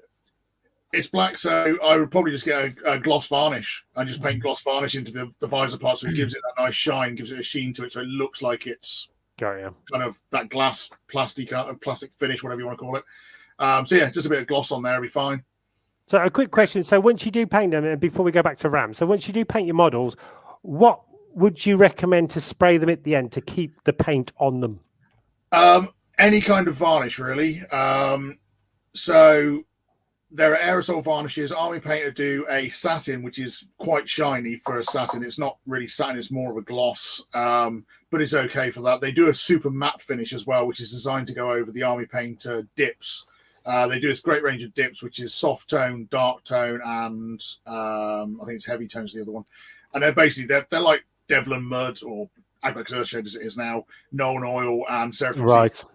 it's black, so I would probably just get a gloss varnish and just paint gloss varnish into the visor part, so it gives it that nice shine, gives it a sheen to it, so it looks like it's kind of that glass plastic finish, whatever you want to call it. Just a bit of gloss on there will be fine. So a quick question. So once you do paint them, and before we go back to RAM, so once you do paint your models, what would you recommend to spray them at the end to keep the paint on them? Any kind of varnish, really. So there are aerosol varnishes. Army Painter do a satin, which is quite shiny for a satin. It's not really satin, it's more of a gloss, but it's okay for that. They do a super matte finish as well, which is designed to go over the Army Painter dips. They do this great range of dips, which is soft tone, dark tone, and I think it's heavy tone's the other one. And they're like Devlin Mud or Agmax Earthshade as it is now, Nolan Oil and Seraphim. Right.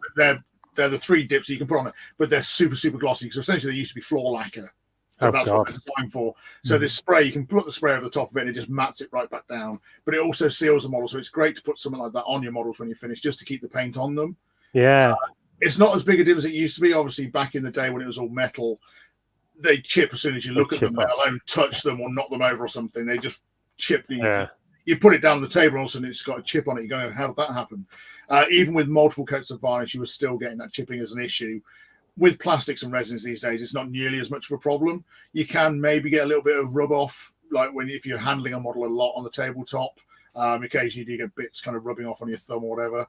They're the three dips that you can put on it, but they're super, super glossy. So essentially they used to be floor lacquer. So that's what they're designed for. So this spray, you can put the spray over the top of it and it just mats it right back down. But it also seals the model. So it's great to put something like that on your models when you finish, just to keep the paint on them. Yeah. It's not as big a dip as it used to be. Obviously, back in the day when it was all metal, they chip as soon as you look at them, let alone touch them or knock them over or something. They just chip. You put it down on the table and all of a sudden it's got a chip on it. You're going, how did that happen? Even with multiple coats of varnish, you were still getting that chipping as an issue. With plastics and resins these days, it's not nearly as much of a problem. You can maybe get a little bit of rub off, like if you're handling a model a lot on the tabletop. Occasionally you do get bits kind of rubbing off on your thumb or whatever.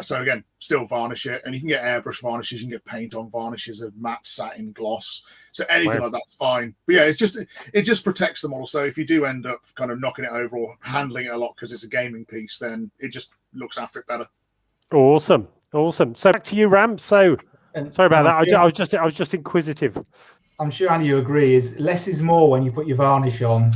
So again, still varnish it, and you can get airbrush varnishes, you can get paint on varnishes of matte satin gloss. So anything like that's fine. But yeah, it just protects the model. So if you do end up kind of knocking it over or handling it a lot because it's a gaming piece, then it just looks after it better. Awesome. So back to you, Ram. So sorry about that. I was just inquisitive. I'm sure, Andy, you agree, is less is more when you put your varnish on.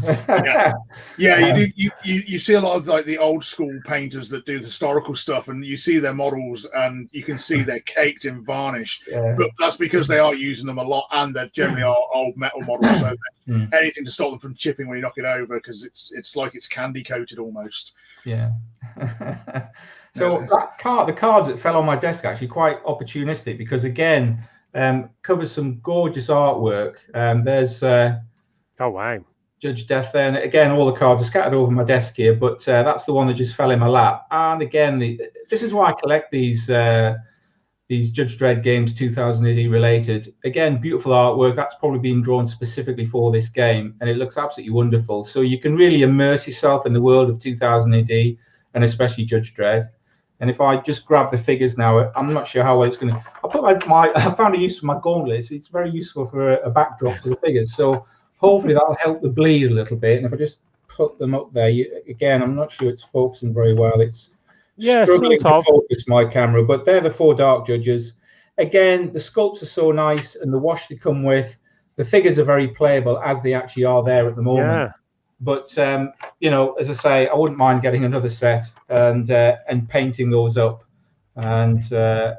You see a lot of like the old school painters that do the historical stuff, and you see their models and you can see they're caked in varnish. But that's because they are using them a lot, and they generally are old metal models, so anything to stop them from chipping when you knock it over, because it's like it's candy coated almost. So the cards that fell on my desk actually quite opportunistic, because covers some gorgeous artwork. There's oh wow, Judge Death there. And again, all the cards are scattered over my desk here, but that's the one that just fell in my lap. And again, this is why I collect these Judge Dredd games, 2000 AD related. Again, beautiful artwork. That's probably been drawn specifically for this game, and it looks absolutely wonderful. So you can really immerse yourself in the world of 2000 AD, and especially Judge Dredd. And if I just grab the figures now, I'm not sure how well it's going to. I put I found a use for my gauntlets. It's very useful for a backdrop to the figures. So hopefully that'll help the bleed a little bit. And if I just put them up there, again, I'm not sure it's focusing very well. It's struggling to focus my camera, but they're the 4 Dark Judges. Again, the sculpts are so nice, and the wash they come with, the figures are very playable as they actually are there at the moment. Yeah. But as I say, I wouldn't mind getting another set and painting those up, and I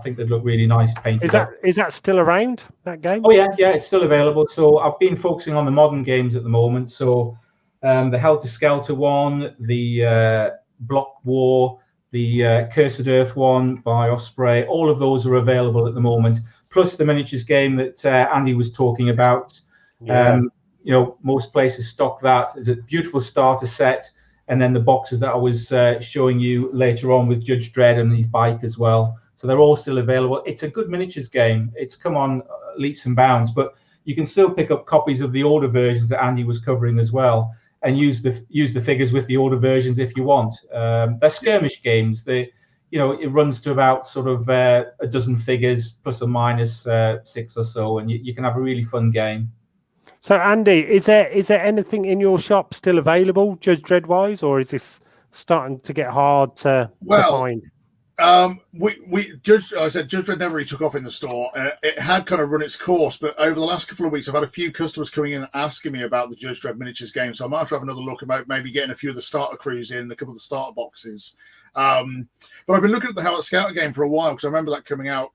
think they'd look really nice painted. Is that still around, that game? Oh yeah, it's still available. So I've been focusing on the modern games at the moment. So the Helter Skelter one, the Block War, the Cursed Earth one by Osprey, all of those are available at the moment. Plus the miniatures game that Andy was talking about. Yeah. Most places stock that. It's a beautiful starter set, and then the boxes that I was showing you later on with Judge Dredd and his bike as well. So they're all still available. It's a good miniatures game. It's come on leaps and bounds, but you can still pick up copies of the older versions that Andy was covering as well, and use the figures with the older versions if you want. They're skirmish games. It runs to about sort of a dozen figures plus or minus 6 or so, and you can have a really fun game. So Andy, is there anything in your shop still available, Judge Dredd wise, or is this starting to get hard to find? Judge Dredd never really took off in the store. It had kind of run its course, but over the last couple of weeks, I've had a few customers coming in and asking me about the Judge Dredd miniatures game. So I might have another look about maybe getting a few of the starter crews in, a couple of the starter boxes. But I've been looking at the Helter Skelter game for a while, because I remember that coming out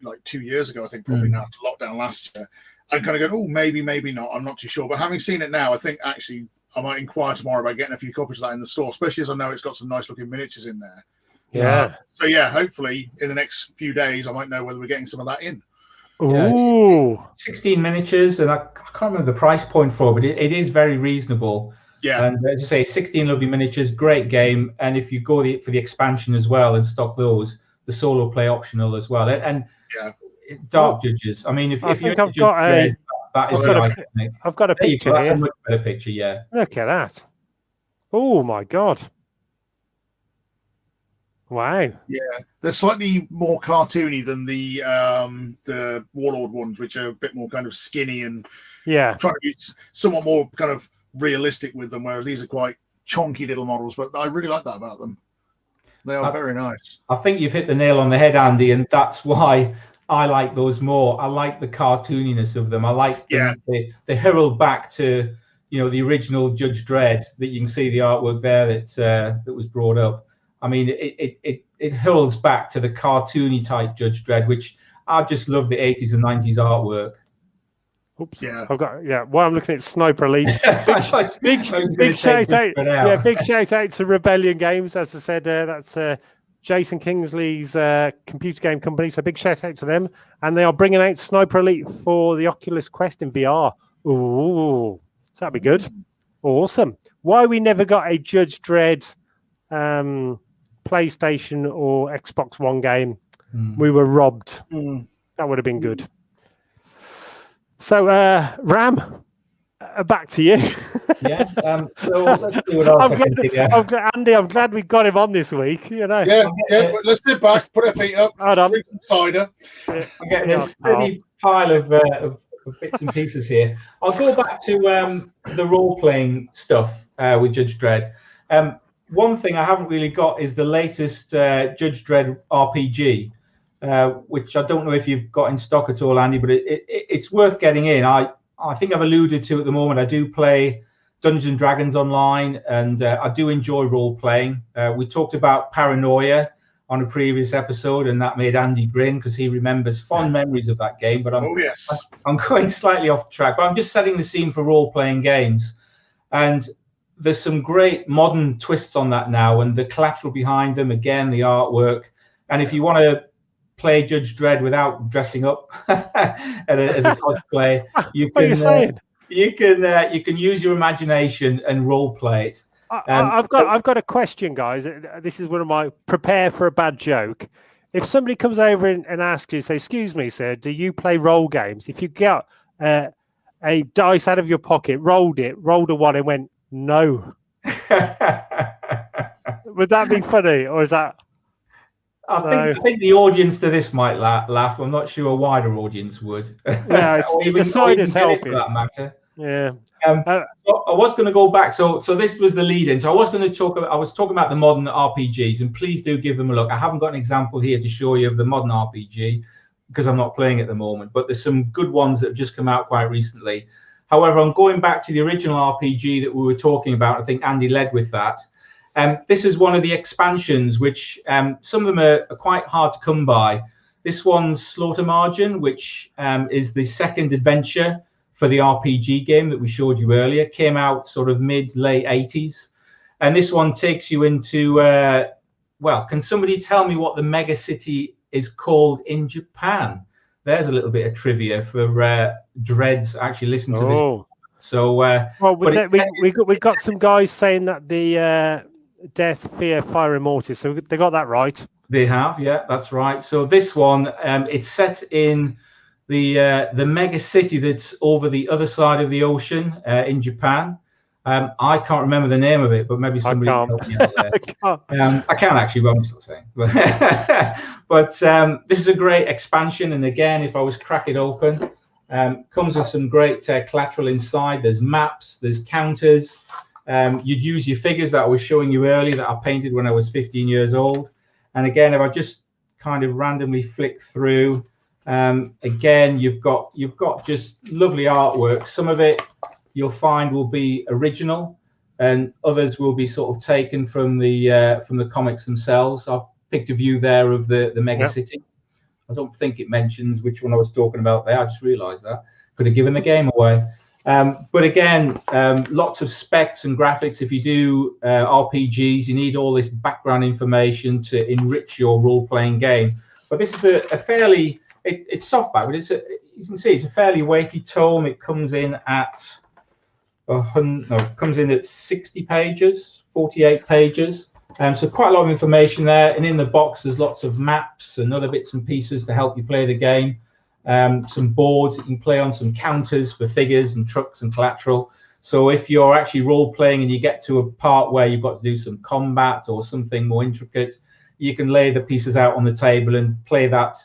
like 2 years ago, I think, probably now after lockdown last year. I'm kind of going, maybe not. I'm not too sure. But having seen it now, I think actually I might inquire tomorrow about getting a few copies of that in the store, especially as I know it's got some nice looking miniatures in there. Yeah. So hopefully in the next few days I might know whether we're getting some of that in. Ooh. 16 miniatures, and I can't remember the price point for it, but it is very reasonable. Yeah. And as I say, 16 lovely miniatures, great game. And if you go for the expansion as well and stock those, the solo play optional as well. And Dark Judges. I mean, I've got a picture That's here. a much better picture, yeah. Look at that. Oh my God. Wow. Yeah, they're slightly more cartoony than the Warlord ones, which are a bit more kind of skinny and trying to be somewhat more kind of realistic with them, whereas these are quite chonky little models. But I really like that about them. They are very nice. I think you've hit the nail on the head, Andy, and that's why I like those more. I like the cartooniness of them. I like they herald back to the original Judge Dredd, that you can see the artwork there that was brought up. I mean, it heralds back to the cartoony type Judge Dredd, which I just love the 80s and 90s artwork. Oops. Yeah. While I'm looking at Sniper Elite, big shout out. Yeah, big shout out to Rebellion Games. As I said, that's Jason Kingsley's computer game company. So big shout out to them. And they are bringing out Sniper Elite for the Oculus Quest in VR. Ooh, so that'd be good. Awesome. Why we never got a Judge Dredd PlayStation or Xbox One game? We were robbed. That would have been good. So, Ram, back to you. So let's see what else Andy, I'm glad we got him on this week. Yeah. Let's sit back, put our feet up, drink some cider. I'm getting a steady pile of bits and pieces here. I'll go back to the role-playing stuff with Judge Dredd. One thing I haven't really got is the latest Judge Dredd RPG. Which I don't know if you've got in stock at all, Andy, but it's worth getting in. I think I've alluded to at the moment. I do play Dungeons and Dragons online, and I do enjoy role playing. We talked about Paranoia on a previous episode, and that made Andy grin because he remembers fond memories of that game. But I'm going slightly off track. But I'm just setting the scene for role playing games, and there's some great modern twists on that now, and the collateral behind them. Again, the artwork, and if you want to play Judge Dredd without dressing up as a cosplay, you can. What are you saying? you can use your imagination and role play it. I've got a question, guys. This is one of my prepare for a bad joke. If somebody comes over and asks you, say, "Excuse me, sir, do you play role games?" If you get a dice out of your pocket, rolled a one, and went no, would that be funny, or is that? I think the audience to this might laugh. I'm not sure a wider audience would. Yeah, the sign is helping. For that matter. Yeah. So I was going to go back. So this was the lead-in. So I was talking about the modern RPGs, and please do give them a look. I haven't got an example here to show you of the modern RPG because I'm not playing at the moment, but there's some good ones that have just come out quite recently. However, I'm going back to the original RPG that we were talking about. I think Andy led with that. This is one of the expansions, which some of them are quite hard to come by. This one's Slaughter Margin, which is the second adventure for the RPG game that we showed you earlier. Came out sort of mid-late 80s. And this one takes you into, well, can somebody tell me what the mega city is called in Japan? There's a little bit of trivia for Dreads actually listen to this. So, well, we've got some guys saying that the Death, Fear, Fire, and Mortis. So they got that right. They have, yeah, that's right. So this one, it's set in the mega city that's over the other side of the ocean in Japan. I can't remember the name of it, but maybe somebody can help me out there. I can't actually, but I'm just not saying. But this is a great expansion, and again, if I was crack it open, comes with some great collateral inside. There's maps, there's counters. You'd use your figures that I was showing you earlier that I painted when I was 15 years old. And again, if I just kind of randomly flick through, again, you've got just lovely artwork. Some of it you'll find will be original, and others will be sort of taken from the comics themselves. I've picked a view there of the mega city. I don't think it mentions which one I was talking about there. I just realised that. Could have given the game away. But again, lots of specs and graphics. If you do RPGs, you need all this background information to enrich your role-playing game. But this is a fairly, it's softback, but you can see it's a fairly weighty tome. It comes in at 60 pages, 48 pages. So quite a lot of information there. And in the box, there's lots of maps and other bits and pieces to help you play the game. Some boards that you can play on, some counters for figures and trucks and collateral. So if you're actually role playing and you get to a part where you've got to do some combat or something more intricate, you can lay the pieces out on the table and play that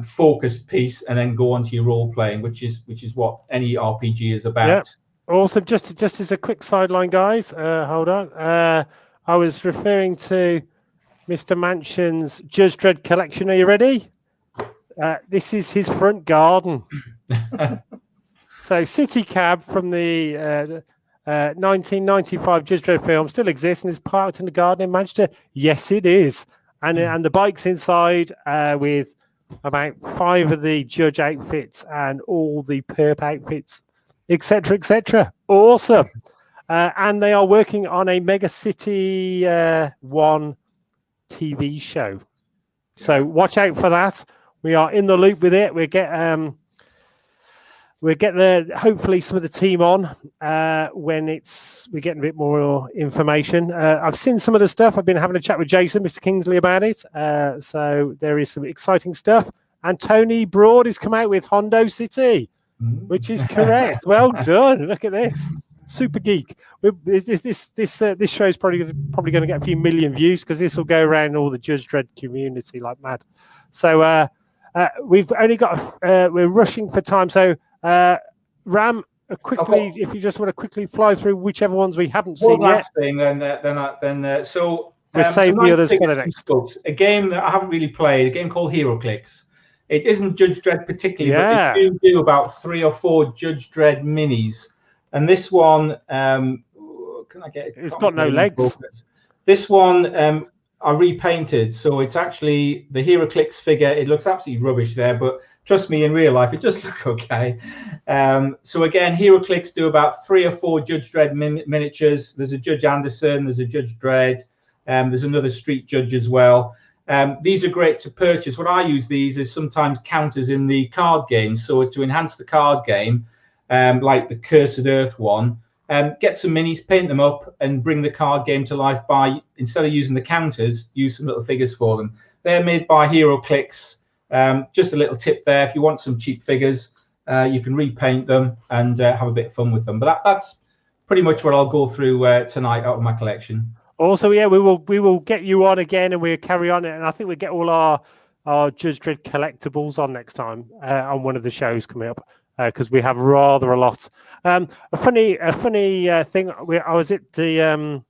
focused piece, and then go on to your role playing, which is what any RPG is about. Yep. Also, just as a quick sideline, guys, hold on. I was referring to Mr. Manchin's Judge Dredd collection. Are you ready? This is his front garden. So City Cab from the 1995 Judge Dredd film still exists and is parked in the garden in Manchester. Yes, it is. And the bike's inside with about 5 of the Judge outfits and all the perp outfits, etc., etc. Awesome. And they are working on a Mega City 1 TV show. So watch out for that. We are in the loop with it. We'll get hopefully some of the team on when we're getting a bit more information. I've seen some of the stuff. I've been having a chat with Jason, Mr. Kingsley, about it. So there is some exciting stuff. And Tony Broad has come out with Hondo City, which is correct. Well done. Look at this. Super Geek. This show is probably going to get a few million views because this will go around all the Judge Dredd community like mad. So we've only got we're rushing for time. So Ram, quickly, if you just want to quickly fly through whichever ones we haven't seen yet. Last thing, so we'll save the others for the next. A game that I haven't really played, a game called HeroClix. It isn't Judge Dredd particularly, but they do about 3 or 4 Judge Dredd minis. And this one, can I get it? It's got no legs. This one I repainted, so it's actually the HeroClix figure. It looks absolutely rubbish there, but trust me, in real life, it does look okay. So again, HeroClix do about 3 or 4 Judge Dredd miniatures. There's a Judge Anderson, there's a Judge Dredd, there's another Street Judge as well. These are great to purchase. What I use these is sometimes counters in the card games. So to enhance the card game, like the Cursed Earth one, get some minis, paint them up, and bring the card game to life by, instead of using the counters, use some little figures for them. They're made by HeroClix. Just a little tip there: if you want some cheap figures, you can repaint them and have a bit of fun with them. But that's pretty much what I'll go through tonight out of my collection. Also, yeah, we will get you on again, and we'll carry on it. And I think we'll get all our Judge Dredd collectibles on next time on one of the shows coming up, because we have rather a lot. A funny thing. I was at the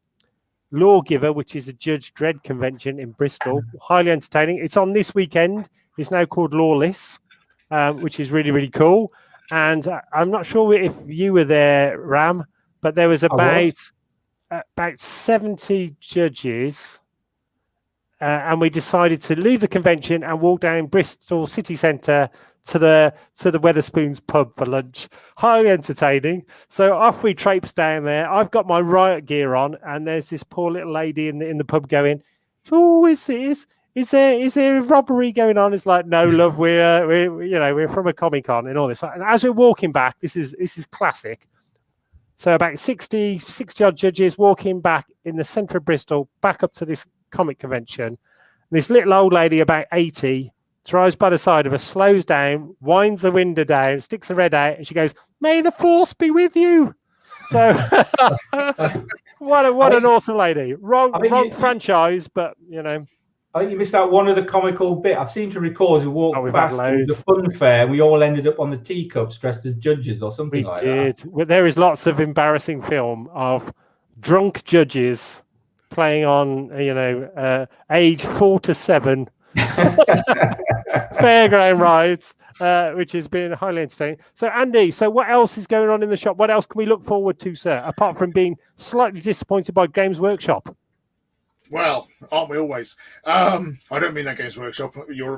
Lawgiver, which is a Judge Dredd convention in Bristol. Highly entertaining. It's on this weekend. It's now called Lawless, which is really, really cool. And I'm not sure if you were there, Ram, but there was about 70 judges, and we decided to leave the convention and walk down Bristol city centre to the Wetherspoons pub for lunch. Highly entertaining. So off we traipse down there. I've got my riot gear on, and there's this poor little lady in the pub going, "Oh, is there a robbery going on?" It's like, "No, love, we're from a Comic-Con," and all this. And as we're walking back, this is classic. So about 66 judges walking back in the centre of Bristol, back up to this comic convention. And this little old lady, about 80, drives by the side of us, slows down, winds the window down, sticks her head out, and she goes, "May the force be with you." So what an awesome lady. Wrong franchise, but I think you missed out one of the comical bit. I seem to recall as we walked past the fun fair, and we all ended up on the teacups dressed as judges or something like that. Well, there is lots of embarrassing film of drunk judges playing on, age 4 to 7 fairground rides, which has been highly entertaining. So, Andy, what else is going on in the shop? What else can we look forward to, sir, apart from being slightly disappointed by Games Workshop? Well, aren't we always? I don't mean that Games Workshop.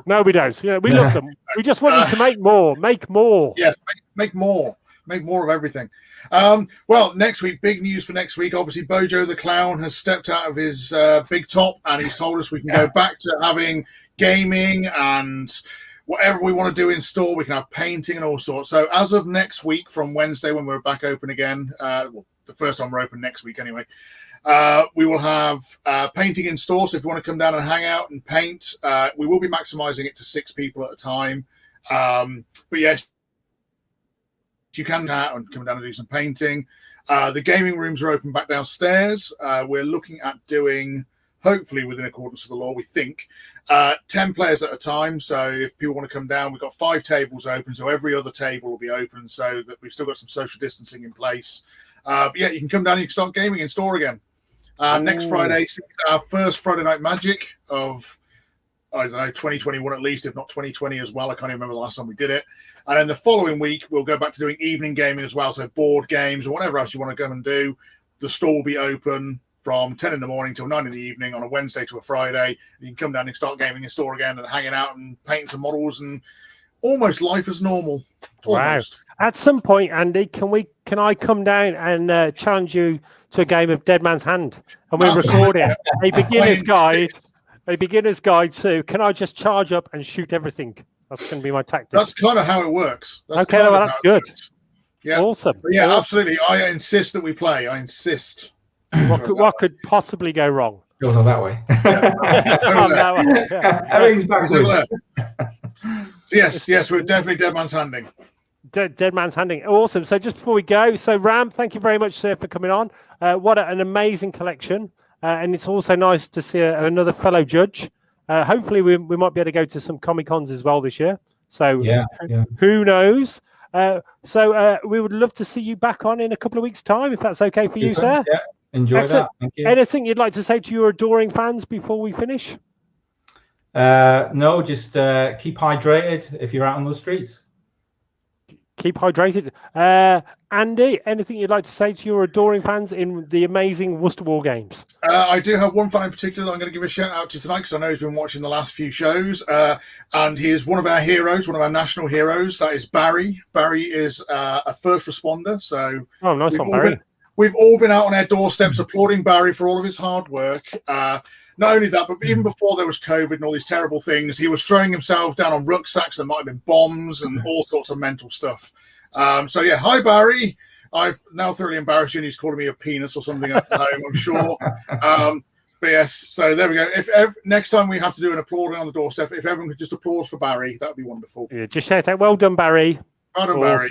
No, we don't. We love them. We just want you to make more. Make more. Yes, make more. Make more of everything. Well, next week, big news for next week. Obviously, Bojo the Clown has stepped out of his big top, and he's told us we can go back to having gaming and whatever we want to do in store. We can have painting and all sorts. So as of next week, from Wednesday when we're back open again, the first time we're open next week anyway, we will have painting in store. So if you want to come down and hang out and paint, we will be maximizing it to 6 people at a time. But yes, you can come down and do some painting. The gaming rooms are open back downstairs. We're looking at doing, hopefully within accordance to the law, we think, 10 players at a time. So if people want to come down, we've got 5 tables open. So every other table will be open so that we've still got some social distancing in place. But yeah, you can come down and you can start gaming in store again. Next Friday, our first Friday Night Magic of, I don't know, 2021 at least, if not 2020 as well. I can't even remember the last time we did it. And then the following week, we'll go back to doing evening gaming as well. So board games or whatever else you want to go and do. The store will be open from 10 in the morning till 9 in the evening on a Wednesday to a Friday. You can come down and start gaming in store again and hanging out and painting some models and almost life as normal. Almost. Wow. At some point, Andy, can I come down and challenge you to a game of Dead Man's Hand? And we'll record it. A beginner's guide too. Can I just charge up and shoot everything? That's going to be my tactic. That's kind of how it works. That's good. Yeah, awesome. But yeah, absolutely. I insist that we play. I insist. What could possibly go wrong? Go that way. Everything's backwards. Yes, we're definitely Dead Man's Handing. Dead Man's Handing. Awesome. So just before we go, Ram, thank you very much, sir, for coming on. What an amazing collection. And it's also nice to see another fellow judge. Hopefully we might be able to go to some Comic-Cons as well this year. So who knows? So we would love to see you back on in a couple of weeks' time, if that's okay for you, sir. Yeah, enjoy that. Thank you. Anything you'd like to say to your adoring fans before we finish? No, just keep hydrated if you're out on the streets. Keep hydrated. Andy, anything you'd like to say to your adoring fans in the amazing Worcester War Games? I do have one fan in particular that I'm going to give a shout out to tonight because I know he's been watching the last few shows. And he is one of our heroes, one of our national heroes. That is Barry. Barry is a first responder. So nice one, Barry. We've all been out on our doorsteps applauding Barry for all of his hard work. Not only that, but even before there was COVID and all these terrible things, he was throwing himself down on rucksacks that might have been bombs and all sorts of mental stuff. So yeah, hi Barry. I've now thoroughly embarrassed you, and he's calling me a penis or something at home, I'm sure. But yes, so there we go. If next time we have to do an applauding on the doorstep, if everyone could just applaud for Barry, that would be wonderful. Yeah, just shout out, well done, Barry. Well done, Barry.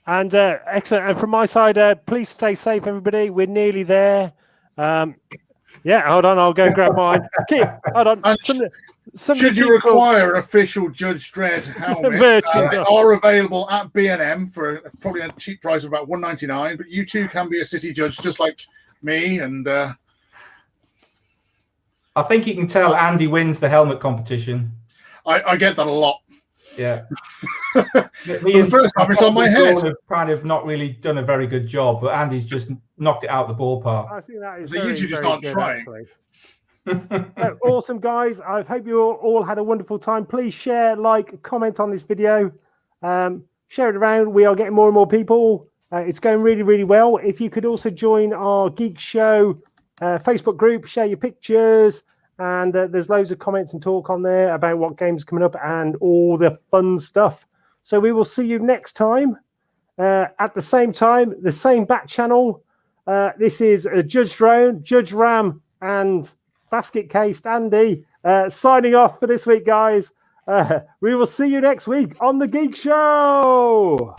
And excellent. And from my side, please stay safe, everybody. We're nearly there. Yeah, hold on. I'll go and grab mine. Keep, hold on. Should you require an official Judge Dredd helmet, they are available at B&M for probably a cheap price of about $1.99. But you too can be a city judge, just like me. And I think you can tell Andy wins the helmet competition. I get that a lot. Yeah. The first time it's on my head. Have kind of not really done a very good job, but Andy's just knocked it out the ballpark. I think that is the YouTube just aren't trying. Awesome, guys. I hope you all had a wonderful time. Please share, like, comment on this video. Share it around. We are getting more and more people. It's going really, really well. If you could also join our Geek Show Facebook group, share your pictures, and there's loads of comments and talk on there about what games are coming up and all the fun stuff. So we will see you next time at the same time, the same back channel. This is Judge Drone, Judge Ram, and Basket Cased Andy signing off for this week, guys. We will see you next week on the Geek Show.